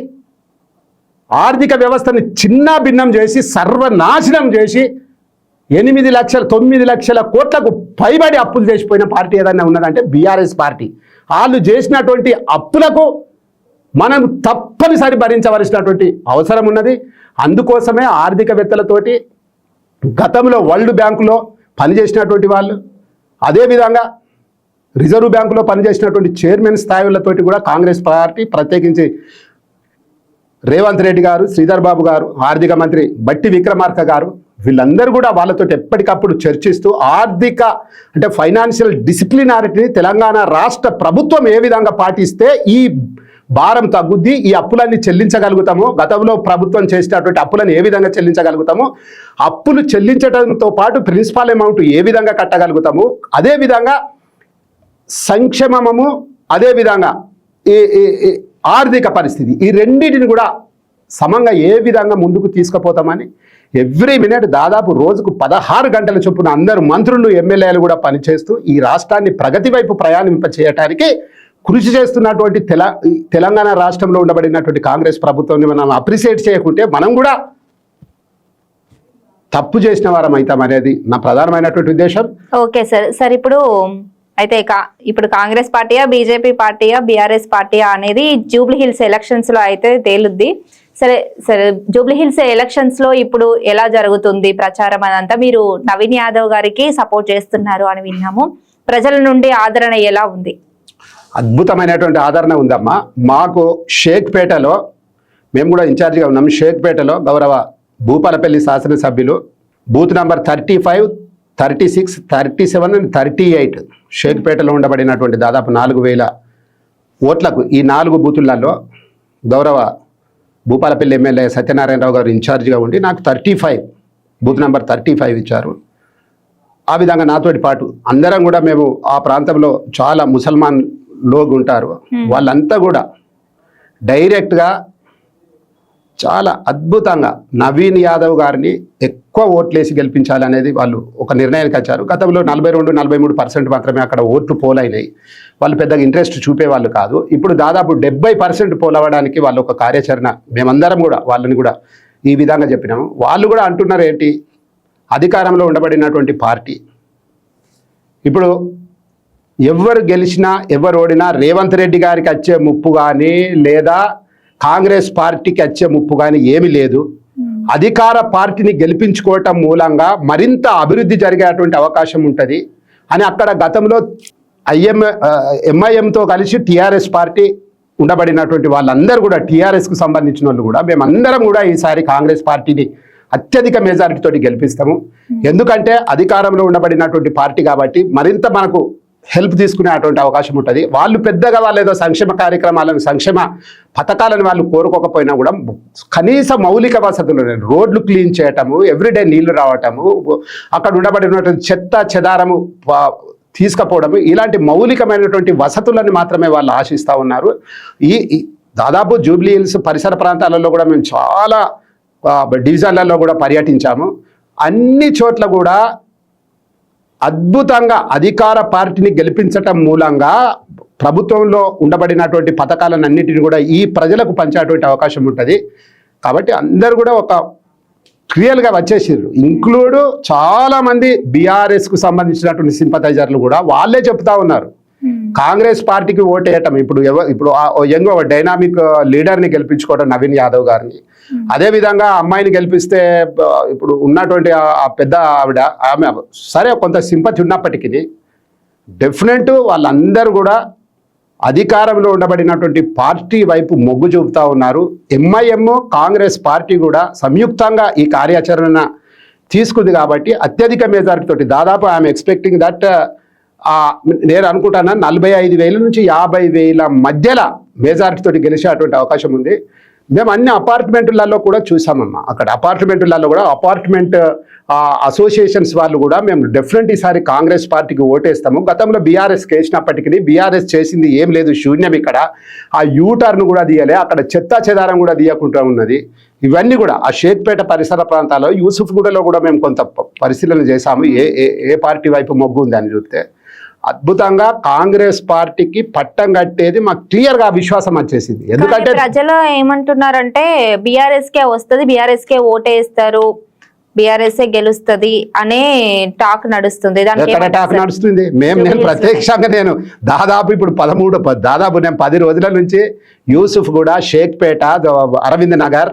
ఆర్థిక వ్యవస్థని చిన్న భిన్నం చేసి సర్వనాశనం చేసి 8 లక్షల 9 లక్షల కోట్లకు పైబడి అప్పులు చేసిపోయిన పార్టీ ఏదైనా ఉన్నదంటే బీఆర్ఎస్ పార్టీ. వాళ్ళు చేసినటువంటి అప్పులకు మనం తప్పనిసరి భరించవలసినటువంటి అవసరం ఉన్నది. అందుకోసమే ఆర్థికవేత్తలతోటి గతంలో వరల్డ్ బ్యాంకులో పనిచేసినటువంటి వాళ్ళు, అదేవిధంగా రిజర్వ్ బ్యాంకులో పనిచేసినటువంటి చైర్మన్ స్థాయిలతోటి కూడా కాంగ్రెస్ పార్టీ, ప్రత్యేకించి రేవంత్ రెడ్డి గారు, శ్రీధర్ బాబు గారు, ఆర్థిక మంత్రి బట్టి విక్రమార్క గారు, వీళ్ళందరూ కూడా వాళ్ళతో ఎప్పటికప్పుడు చర్చిస్తూ ఆర్థిక అంటే ఫైనాన్షియల్ డిసిప్లినారిటీని తెలంగాణ రాష్ట్ర ప్రభుత్వం ఏ విధంగా పాటిస్తే ఈ భారం తగ్గుద్ది, ఈ అప్పులన్నీ చెల్లించగలుగుతాము, గతంలో ప్రభుత్వం చేసినటువంటి అప్పులను ఏ విధంగా చెల్లించగలుగుతాము, అప్పులు చెల్లించడంతో పాటు ప్రిన్సిపాల్ అమౌంట్ ఏ విధంగా కట్టగలుగుతాము, అదేవిధంగా సంక్షేమము, అదేవిధంగా ఈ ఆర్థిక పరిస్థితి, ఈ రెండింటిని కూడా సమంగా ఏ విధంగా ముందుకు తీసుకుపోతామని ఎవ్రీ మినిట్ దాదాపు రోజుకు 16 గంటల చొప్పున అందరు మంత్రులు, ఎమ్మెల్యేలు కూడా పనిచేస్తూ ఈ రాష్ట్రాన్ని ప్రగతి వైపు ప్రయాణింపచేయడానికి కృషి చేస్తున్నటువంటి తెలంగాణ రాష్ట్రంలో ఉండబడినటువంటి కాంగ్రెస్ ప్రభుత్వాన్ని మనం అప్రిషియేట్ చేయకుంటే మనం కూడా తప్పు చేసిన వారం అవుతాం అనేది నా ప్రధానమైనటువంటి ఉద్దేశం. ఓకే సార్, ఇప్పుడు కాంగ్రెస్ పార్టీయా, బీజేపీ పార్టీయా, బీఆర్ఎస్ పార్టీయా అనేది జూబ్లీ హిల్స్ ఎలక్షన్స్ లో అయితే తేలుద్ది. సరే జూబ్లీ హిల్స్ ఎలక్షన్స్ లో ఇప్పుడు ఎలా జరుగుతుంది ప్రచారం అదంతా? మీరు నవీన్ యాదవ్ గారికి సపోర్ట్ చేస్తున్నారు అని విన్నాము. ప్రజల నుండి ఆదరణ ఎలా ఉంది? అద్భుతమైనటువంటి ఆదరణ ఉందమ్మా. మాకు షేక్పేటలో మేము కూడా ఇన్ఛార్జిగా ఉన్నాము. షేక్పేటలో గౌరవ భూపాలపల్లి శాసనసభ్యులు బూత్ నంబర్ 35, 36, 37 అండ్ 38 షేక్పేటలో ఉండబడినటువంటి దాదాపు 4000 ఓట్లకు ఈ 4 బూతులలో గౌరవ భూపాలపల్లి ఎమ్మెల్యే సత్యనారాయణరావు గారు ఇన్ఛార్జిగా ఉండి నాకు 35 బూత్ నంబర్ 35 ఇచ్చారు. ఆ విధంగా నాతోటి పాటు అందరం కూడా మేము ఆ ప్రాంతంలో చాలా ముసల్మాన్ లోగ్ ఉంటారు, వాళ్ళంతా కూడా డైరెక్ట్గా చాలా అద్భుతంగా నవీన్ యాదవ్ గారిని ఎక్కువ ఓట్లేసి గెలిపించాలనేది వాళ్ళు ఒక నిర్ణయానికి వచ్చారు. గతంలో 42-43% మాత్రమే అక్కడ ఓట్లు పోలైనాయి. వాళ్ళు పెద్దగా ఇంట్రెస్ట్ చూపేవాళ్ళు కాదు. ఇప్పుడు దాదాపు 70% పోలవడానికి వాళ్ళు ఒక కార్యాచరణ మేమందరం కూడా వాళ్ళని కూడా ఈ విధంగా చెప్పినాము. వాళ్ళు కూడా అంటున్నారు ఏంటి, అధికారంలో ఉండబడినటువంటి పార్టీ ఇప్పుడు ఎవరు గెలిచినా ఎవరు ఓడినా రేవంత్ రెడ్డి గారికి వచ్చే ముప్పు కానీ లేదా కాంగ్రెస్ పార్టీకి వచ్చే ముప్పు కానీ ఏమీ లేదు. అధికార పార్టీని గెలిపించుకోవటం మూలంగా మరింత అభివృద్ధి జరిగేటువంటి అవకాశం ఉంటుంది అని అక్కడ గతంలో ఎంఐఎంతో కలిసి టీఆర్ఎస్ పార్టీ ఉండబడినటువంటి వాళ్ళందరూ కూడా టీఆర్ఎస్కు సంబంధించిన వాళ్ళు కూడా మేమందరం కూడా ఈసారి కాంగ్రెస్ పార్టీని అత్యధిక మెజారిటీతోటి గెలిపిస్తాము. ఎందుకంటే అధికారంలో ఉండబడినటువంటి పార్టీ కాబట్టి మరింత మనకు హెల్ప్ తీసుకునేటువంటి అవకాశం ఉంటుంది. వాళ్ళు పెద్దగా వాళ్ళు ఏదో సంక్షేమ కార్యక్రమాలను, సంక్షేమ పథకాలను వాళ్ళు కోరుకోకపోయినా కూడా కనీస మౌలిక వసతులు, రోడ్లు క్లీన్ చేయటము, ఎవ్రీడే నీళ్లు రావటము, అక్కడ ఉండబడినటువంటి చెత్త చెదారము తీసుకుపోవడము, ఇలాంటి మౌలికమైనటువంటి వసతులను మాత్రమే వాళ్ళు ఆశిస్తూ ఉన్నారు. ఈ దాదాపు జూబ్లీ హిల్స్ పరిసర ప్రాంతాలలో కూడా మేము చాలా డివిజన్లలో కూడా పర్యటించాము. అన్ని చోట్ల కూడా అద్భుతంగా అధికార పార్టీని గెలిపించటం మూలంగా ప్రభుత్వంలో ఉండబడినటువంటి పథకాలన్నింటినీ కూడా ఈ ప్రజలకు పంచేటువంటి అవకాశం ఉంటుంది. కాబట్టి అందరూ కూడా ఒక క్లియర్గా వచ్చేసారు. ఇంక్లూడ్ చాలామంది బీఆర్ఎస్కు సంబంధించినటువంటి సింపథైజర్లు కూడా వాళ్ళే చెప్తా ఉన్నారు, కాంగ్రెస్ పార్టీకి ఓటేయటం ఇప్పుడు ఇప్పుడు యంగ్ డైనామిక్ లీడర్ని గెలిపించుకోవడం నవీన్ యాదవ్ గారిని, అదే విధంగా అమ్మాయిని గెలిపిస్తే ఇప్పుడు ఉన్నటువంటి ఆ పెద్ద ఆవిడ ఆమె సరే కొంత సింపతి ఉన్నప్పటికీ డెఫినెట్ వాళ్ళందరూ కూడా అధికారంలో ఉండబడినటువంటి పార్టీ వైపు మొగ్గు చూపుతా ఉన్నారు. ఎంఐఎం కాంగ్రెస్ పార్టీ కూడా సంయుక్తంగా ఈ కార్యాచరణ తీసుకుంది కాబట్టి అత్యధిక మెజారిటీ తోటి దాదాపు ఐఎమ్ ఎక్స్పెక్టింగ్ దట్ నేను అనుకుంటాను 45,000 నుంచి 50,000 మధ్యలో మెజారిటీ తోటి గెలిచేటువంటి అవకాశం ఉంది. మేము అన్ని అపార్ట్మెంట్లలో కూడా చూసామమ్మా. అక్కడ అపార్ట్మెంట్లలో కూడా అపార్ట్మెంట్ అసోసియేషన్స్ వాళ్ళు కూడా మేము డెఫినెట్ ఈసారి కాంగ్రెస్ పార్టీకి ఓటేస్తాము. గతంలో బీఆర్ఎస్కి వేసినప్పటికీ బీఆర్ఎస్ చేసింది ఏం లేదు, శూన్యం. ఇక్కడ ఆ యూటర్న్ కూడా తీయలే, అక్కడ చెత్తా చెదారం కూడా తీయకుండా ఉన్నది. ఇవన్నీ కూడా ఆ షేక్పేట పరిసర ప్రాంతాల్లో యూసుఫ్గూడలో కూడా మేము కొంత పరిశీలన చేశాము. ఏ పార్టీ వైపు మొగ్గు ఉందని చూస్తే అద్భుతంగా కాంగ్రెస్ పార్టీకి పట్టం కట్టేది మాకు క్లియర్ గా విశ్వాసం వచ్చేసింది. ఎందుకంటే ప్రజలు ఏమంటున్నారంటే బీఆర్ఎస్ కే వస్తుంది, బీఆర్ఎస్ కే ఓటేస్తారు, బీఆర్ఎస్ గెలుస్తుంది అనే టాక్ నడుస్తుంది. టాక్ నడుస్తుంది. నేను ప్రత్యక్షంగా నేను దాదాపు ఇప్పుడు 10 రోజుల నుంచి యూసుఫ్ కూడా, షేక్పేట, అరవింద్ నగర్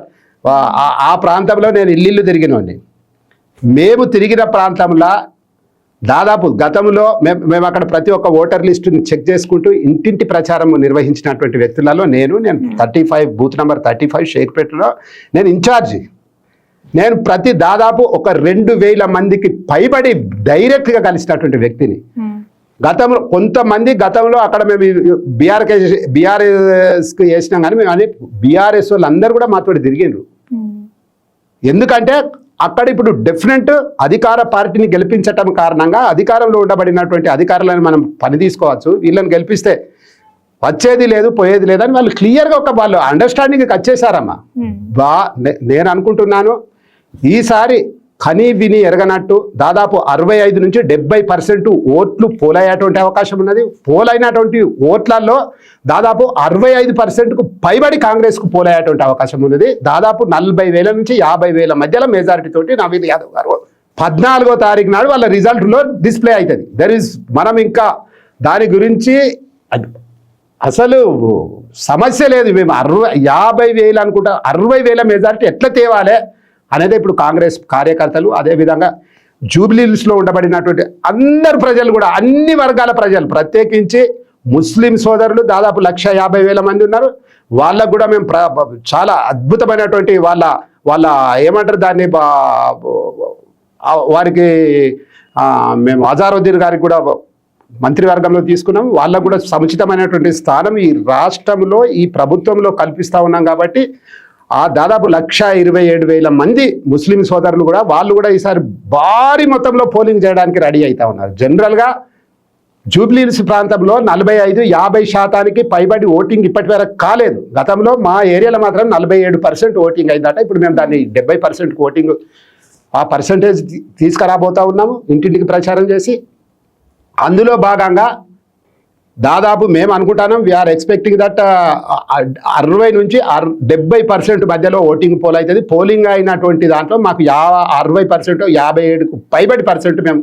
ఆ ప్రాంతంలో నేను ఇల్లు తిరిగినోడిని. మేము తిరిగిన ప్రాంతంలో దాదాపు గతంలో మేము అక్కడ ప్రతి ఒక్క ఓటర్ లిస్టుని చెక్ చేసుకుంటూ ఇంటింటి ప్రచారం నిర్వహించినటువంటి వ్యక్తులలో నేను 35 బూత్ నెంబర్ 35 షేక్పేటలో నేను ఇన్ఛార్జి. నేను ప్రతి దాదాపు ఒక 2,000 మందికి పైబడి డైరెక్ట్గా కలిసినటువంటి వ్యక్తిని. గతంలో కొంతమంది గతంలో అక్కడ మేము బీఆర్ఎస్కి వేసినాం కానీ మేము అని బీఆర్ఎస్ వాళ్ళందరూ కూడా మాతో తిరిగిండ్రు. ఎందుకంటే అక్కడ ఇప్పుడు డెఫినెట్ అధికార పార్టీని గెలిపించటం కారణంగా అధికారంలో ఉండబడినటువంటి అధికారులను మనం పని తీసుకోవచ్చు. వీళ్ళని గెలిపిస్తే వచ్చేది లేదు, పోయేది లేదని వాళ్ళు క్లియర్గా వాళ్ళు అండర్స్టాండింగ్కి వచ్చేసారమ్మా. నేను అనుకుంటున్నాను ఈసారి కనీ విని ఎరగనట్టు దాదాపు 65 నుంచి 70% ఓట్లు పోలయ్యేటువంటి అవకాశం ఉన్నది. పోలైనటువంటి ఓట్లలో దాదాపు 65%కు పైబడి కాంగ్రెస్కు పోలయ్యేటువంటి అవకాశం ఉన్నది. దాదాపు 40,000 నుంచి 50,000 మధ్యలో మెజారిటీ తోటి నవీన్ యాదవ్ గారు 14వ తారీఖు నాడు వాళ్ళ రిజల్ట్లో డిస్ప్లే అవుతుంది. మనం ఇంకా దాని గురించి అసలు సమస్య లేదు. మేము 50,000 అనుకుంటా, 60,000 మెజారిటీ ఎట్లా తేవాలి అనేది ఇప్పుడు కాంగ్రెస్ కార్యకర్తలు, అదేవిధంగా జూబ్లీహిల్స్లో ఉండబడినటువంటి అందరు ప్రజలు కూడా, అన్ని వర్గాల ప్రజలు, ప్రత్యేకించి ముస్లిం సోదరులు దాదాపు 150,000 మంది ఉన్నారు. వాళ్ళకు కూడా మేము చాలా అద్భుతమైనటువంటి వాళ్ళ ఏమంటారు దాన్ని, వారికి మేము అజారుద్దీన్ గారికి కూడా మంత్రివర్గంలో తీసుకున్నాం. వాళ్ళకు కూడా సముచితమైనటువంటి స్థానం ఈ రాష్ట్రంలో ఈ ప్రభుత్వంలో కల్పిస్తూ ఉన్నాం. కాబట్టి దాదాపు 127,000 మంది ముస్లిం సోదరులు కూడా వాళ్ళు కూడా ఈసారి భారీ మొత్తంలో పోలింగ్ చేయడానికి రెడీ అవుతా ఉన్నారు. జనరల్గా జూబ్లీహిల్స్ ప్రాంతంలో 45-50% పైబడి ఓటింగ్ ఇప్పటి వరకు కాలేదు. గతంలో మా ఏరియాలో మాత్రం 47% ఓటింగ్ అయిందట. ఇప్పుడు మేము దాన్ని 70% ఓటింగ్ ఆ పర్సంటేజ్ తీసుకురాబోతా ఉన్నాము ఇంటింటికి ప్రచారం చేసి. అందులో భాగంగా దాదాపు మేము అనుకుంటున్నాం వీఆర్ ఎక్స్పెక్టింగ్ దట్ 60 నుంచి 70% మధ్యలో ఓటింగ్ పోల్ అవుతుంది. పోలింగ్ అయినటువంటి దాంట్లో మాకు 60%, 57కు పైబడి % మేము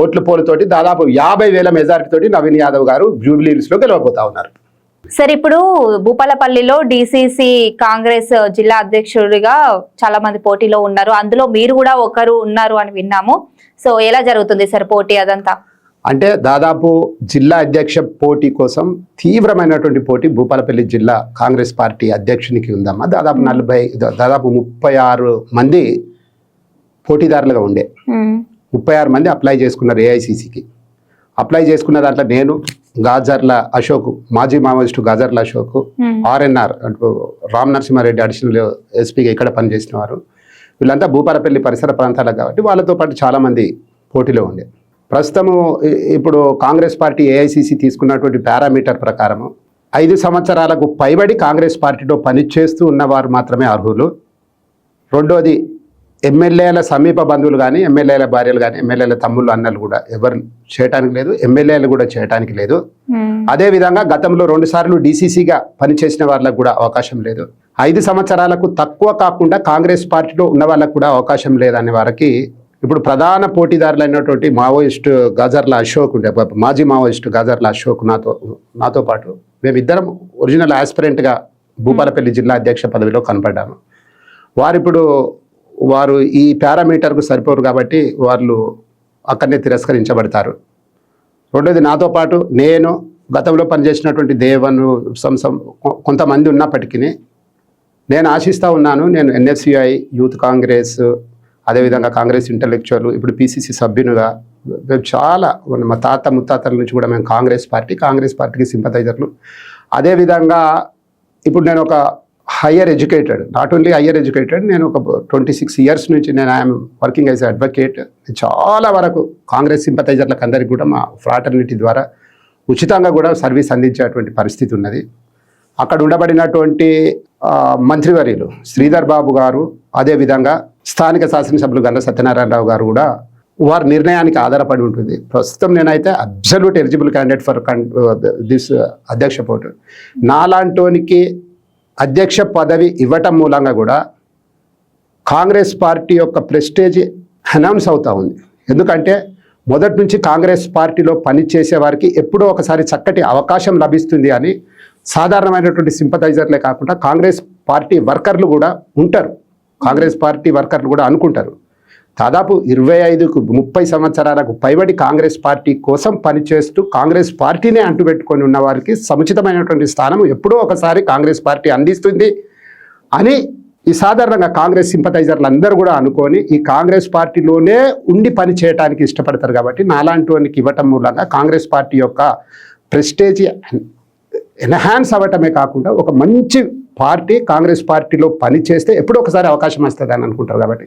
ఓట్ల పోలుతోటి దాదాపు 50,000 మెజారిటీ తోటి నవీన్ యాదవ్ గారు జూబ్లీహిల్స్లో గెలవబోతా ఉన్నారు. సార్, ఇప్పుడు భూపాలపల్లిలో డిసిసి కాంగ్రెస్ జిల్లా అధ్యక్షుడిగా చాలా మంది పోటీలో ఉన్నారు. అందులో మీరు కూడా ఒకరు ఉన్నారు అని విన్నాము. సో ఎలా జరుగుతుంది సార్ పోటీ అదంతా? అంటే దాదాపు జిల్లా అధ్యక్ష పోటీ కోసం తీవ్రమైనటువంటి పోటీ భూపాలపల్లి జిల్లా కాంగ్రెస్ పార్టీ అధ్యక్షునికి ఉందమ్మా. దాదాపు 36 మంది పోటీదారులుగా ఉండే 36 మంది అప్లై చేసుకున్నారు ఏఐసిసికి. అప్లై చేసుకున్న దాంట్లో నేను, గాజర్ల అశోక్, మాజీ Maoist Gajarla Ashok, RNR Ram Narasimha Reddy additional ఎస్పీగా ఇక్కడ పనిచేసిన వారు, వీళ్ళంతా భూపాలపల్లి పరిసర ప్రాంతాలకు కాబట్టి వాళ్ళతో పాటు చాలామంది పోటీలో ఉండే. ప్రస్తుతము ఇప్పుడు కాంగ్రెస్ పార్టీ ఏఐసిసి తీసుకున్నటువంటి పారామీటర్ ప్రకారము 5 సంవత్సరాలకు పైబడి కాంగ్రెస్ పార్టీలో పనిచేస్తూ ఉన్నవారు మాత్రమే అర్హులు. రెండోది ఎమ్మెల్యేల సమీప బంధువులు కానీ, ఎమ్మెల్యేల భార్యలు కానీ, ఎమ్మెల్యేల తమ్ముళ్ళు అన్నలు కూడా ఎవరు చేయటానికి లేదు, ఎమ్మెల్యేలు కూడా చేయటానికి లేదు. అదేవిధంగా గతంలో 2 సార్లు డిసిసిగా పనిచేసిన వాళ్ళకు కూడా అవకాశం లేదు. 5 సంవత్సరాలకు తక్కువ కాకుండా కాంగ్రెస్ పార్టీలో ఉన్న వాళ్ళకు కూడా అవకాశం లేదనే వారికి ఇప్పుడు ప్రధాన పోటీదారులైనటువంటి మావోయిస్టు గాజర్ల అశోక్ ఉండే, మాజీ మావోయిస్టు గాజర్ల అశోక్ నాతో పాటు మేమిద్దరం ఒరిజినల్ ఆస్పిరెంట్గా భూపాలపల్లి జిల్లా అధ్యక్ష పదవిలో కనపడ్డాము. వారు ఈ పారామీటర్కు సరిపోరు కాబట్టి వాళ్ళు అక్కడనే తిరస్కరించబడతారు. రెండోది, నాతో పాటు నేను గతంలో పనిచేసినటువంటి దేవను కొంతమంది ఉన్నప్పటికీ నేను ఆశిస్తూ ఉన్నాను. నేను NSUI, యూత్ కాంగ్రెస్, అదేవిధంగా కాంగ్రెస్ ఇంటలెక్చువల్, ఇప్పుడు PCC సభ్యునిగా మేము చాలా మా తాత ముత్తాతల నుంచి కూడా మేము కాంగ్రెస్ పార్టీకి సింపథైజర్లు. అదేవిధంగా ఇప్పుడు నేను ఒక higher educated, not only higher educated, నేను ఒక 26 ఇయర్స్ నుంచి నేను ఐఎమ్ వర్కింగ్ యాజ్ అడ్వకేట్. చాలా వరకు కాంగ్రెస్ సింపథైజర్లకు అందరికీ కూడా మా ఫ్రాటర్నిటీ ద్వారా ఉచితంగా కూడా సర్వీస్ అందించేటువంటి పరిస్థితి ఉన్నది. అక్కడ ఉండబడినటువంటి మంత్రివర్యులు శ్రీధర్ బాబు గారు, అదేవిధంగా స్థానిక శాసనసభ్యులు గండ్ర సత్యనారాయణరావు గారు కూడా వారి నిర్ణయానికి ఆధారపడి ఉంటుంది. ప్రస్తుతం నేనైతే absolute eligible candidate for this అధ్యక్ష పోటీ. నాలాంటోనికి అధ్యక్ష పదవి ఇవ్వటం మూలంగా కూడా కాంగ్రెస్ పార్టీ యొక్క ప్రెస్టేజ్ అనౌన్స్ అవుతూ ఉంది. ఎందుకంటే మొదటి నుంచి కాంగ్రెస్ పార్టీలో పనిచేసే వారికి ఎప్పుడో ఒకసారి చక్కటి అవకాశం లభిస్తుంది అని సాధారణమైనటువంటి సింపథైజర్లే కాకుండా కాంగ్రెస్ పార్టీ వర్కర్లు కూడా ఉంటారు, కాంగ్రెస్ పార్టీ వర్కర్లు కూడా అనుకుంటారు. దాదాపు 25-30 సంవత్సరాలకు పైబడి కాంగ్రెస్ పార్టీ కోసం పనిచేస్తూ కాంగ్రెస్ పార్టీనే అంటుపెట్టుకొని ఉన్న వారికి సముచితమైనటువంటి స్థానం ఎప్పుడో ఒకసారి కాంగ్రెస్ పార్టీ అందిస్తుంది అని ఈ సాధారణంగా కాంగ్రెస్ సింపథైజర్లు అందరూ కూడా అనుకొని ఈ కాంగ్రెస్ పార్టీలోనే ఉండి పని చేయడానికి ఇష్టపడతారు. కాబట్టి నాలాంటి వానికి ఇవ్వటం మూలంగా కాంగ్రెస్ పార్టీ యొక్క ప్రెస్టేజ్ ఎన్హాన్స్ అవ్వటమే కాకుండా ఒక మంచి పార్టీ కాంగ్రెస్ పార్టీలో పని చేస్తే ఎప్పుడో ఒకసారి అవకాశం వస్తుందని అనుకుంటారు. కాబట్టి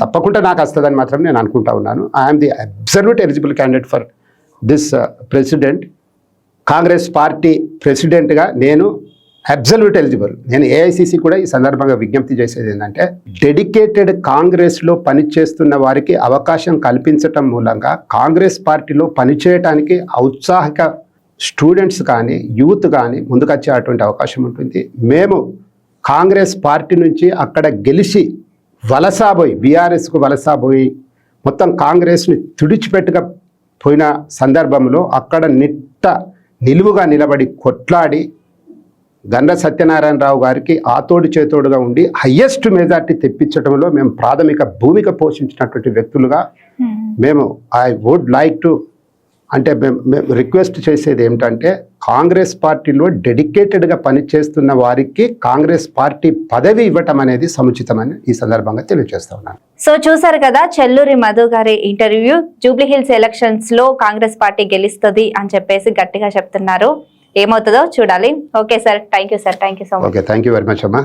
తప్పకుండా నాకు వస్తుందని మాత్రం నేను అనుకుంటా ఉన్నాను. I'm the absolute eligible candidate for this president. Congress party ప్రెసిడెంట్గా నేను అబ్సల్యూట్ ఎలిజిబుల్. నేను AICC కూడా ఈ సందర్భంగా విజ్ఞప్తి చేసేది ఏంటంటే, డెడికేటెడ్ కాంగ్రెస్లో పనిచేస్తున్న వారికి అవకాశం కల్పించటం మూలంగా కాంగ్రెస్ పార్టీలో పనిచేయటానికి ఔత్సాహిక స్టూడెంట్స్ కానీ యూత్ కానీ ముందుకొచ్చే అటువంటి అవకాశం ఉంటుంది. మేము కాంగ్రెస్ పార్టీ నుంచి అక్కడ గెలిచి వలసపోయి బీఆర్ఎస్కు వలసపోయి మొత్తం కాంగ్రెస్ని తుడిచిపెట్టకపోయిన సందర్భంలో అక్కడ నిలువుగా నిలబడి కొట్లాడి గండ్ర సత్యనారాయణరావు గారికి ఆతోడు చేతోడుగా ఉండి హయ్యెస్ట్ మెజార్టీ తెప్పించడంలో మేము ప్రాథమిక భూమిక పోషించినటువంటి వ్యక్తులుగా మేము ఐ వుడ్ లైక్ టు అంటే మేము రిక్వెస్ట్ చేసేది ఏమిటంటే, కాంగ్రెస్ పార్టీలో డెడికేటెడ్గా పనిచేస్తున్న వారికి కాంగ్రెస్ పార్టీ పదవి ఇవ్వటం అనేది సముచితమని ఈ సందర్భంగా తెలియజేస్తా ఉన్నాను. సో చూసారు కదా చెల్లూరి మధు గారి ఇంటర్వ్యూ. జూబ్లీహిల్స్ ఎలక్షన్స్ లో కాంగ్రెస్ పార్టీ గెలుస్తుంది అని చెప్పేసి గట్టిగా చెప్తున్నారు. ఏమవుతుందో చూడాలి. Okay sir, thank you sir, thank you so much. Okay, thank you very much అమ్మా.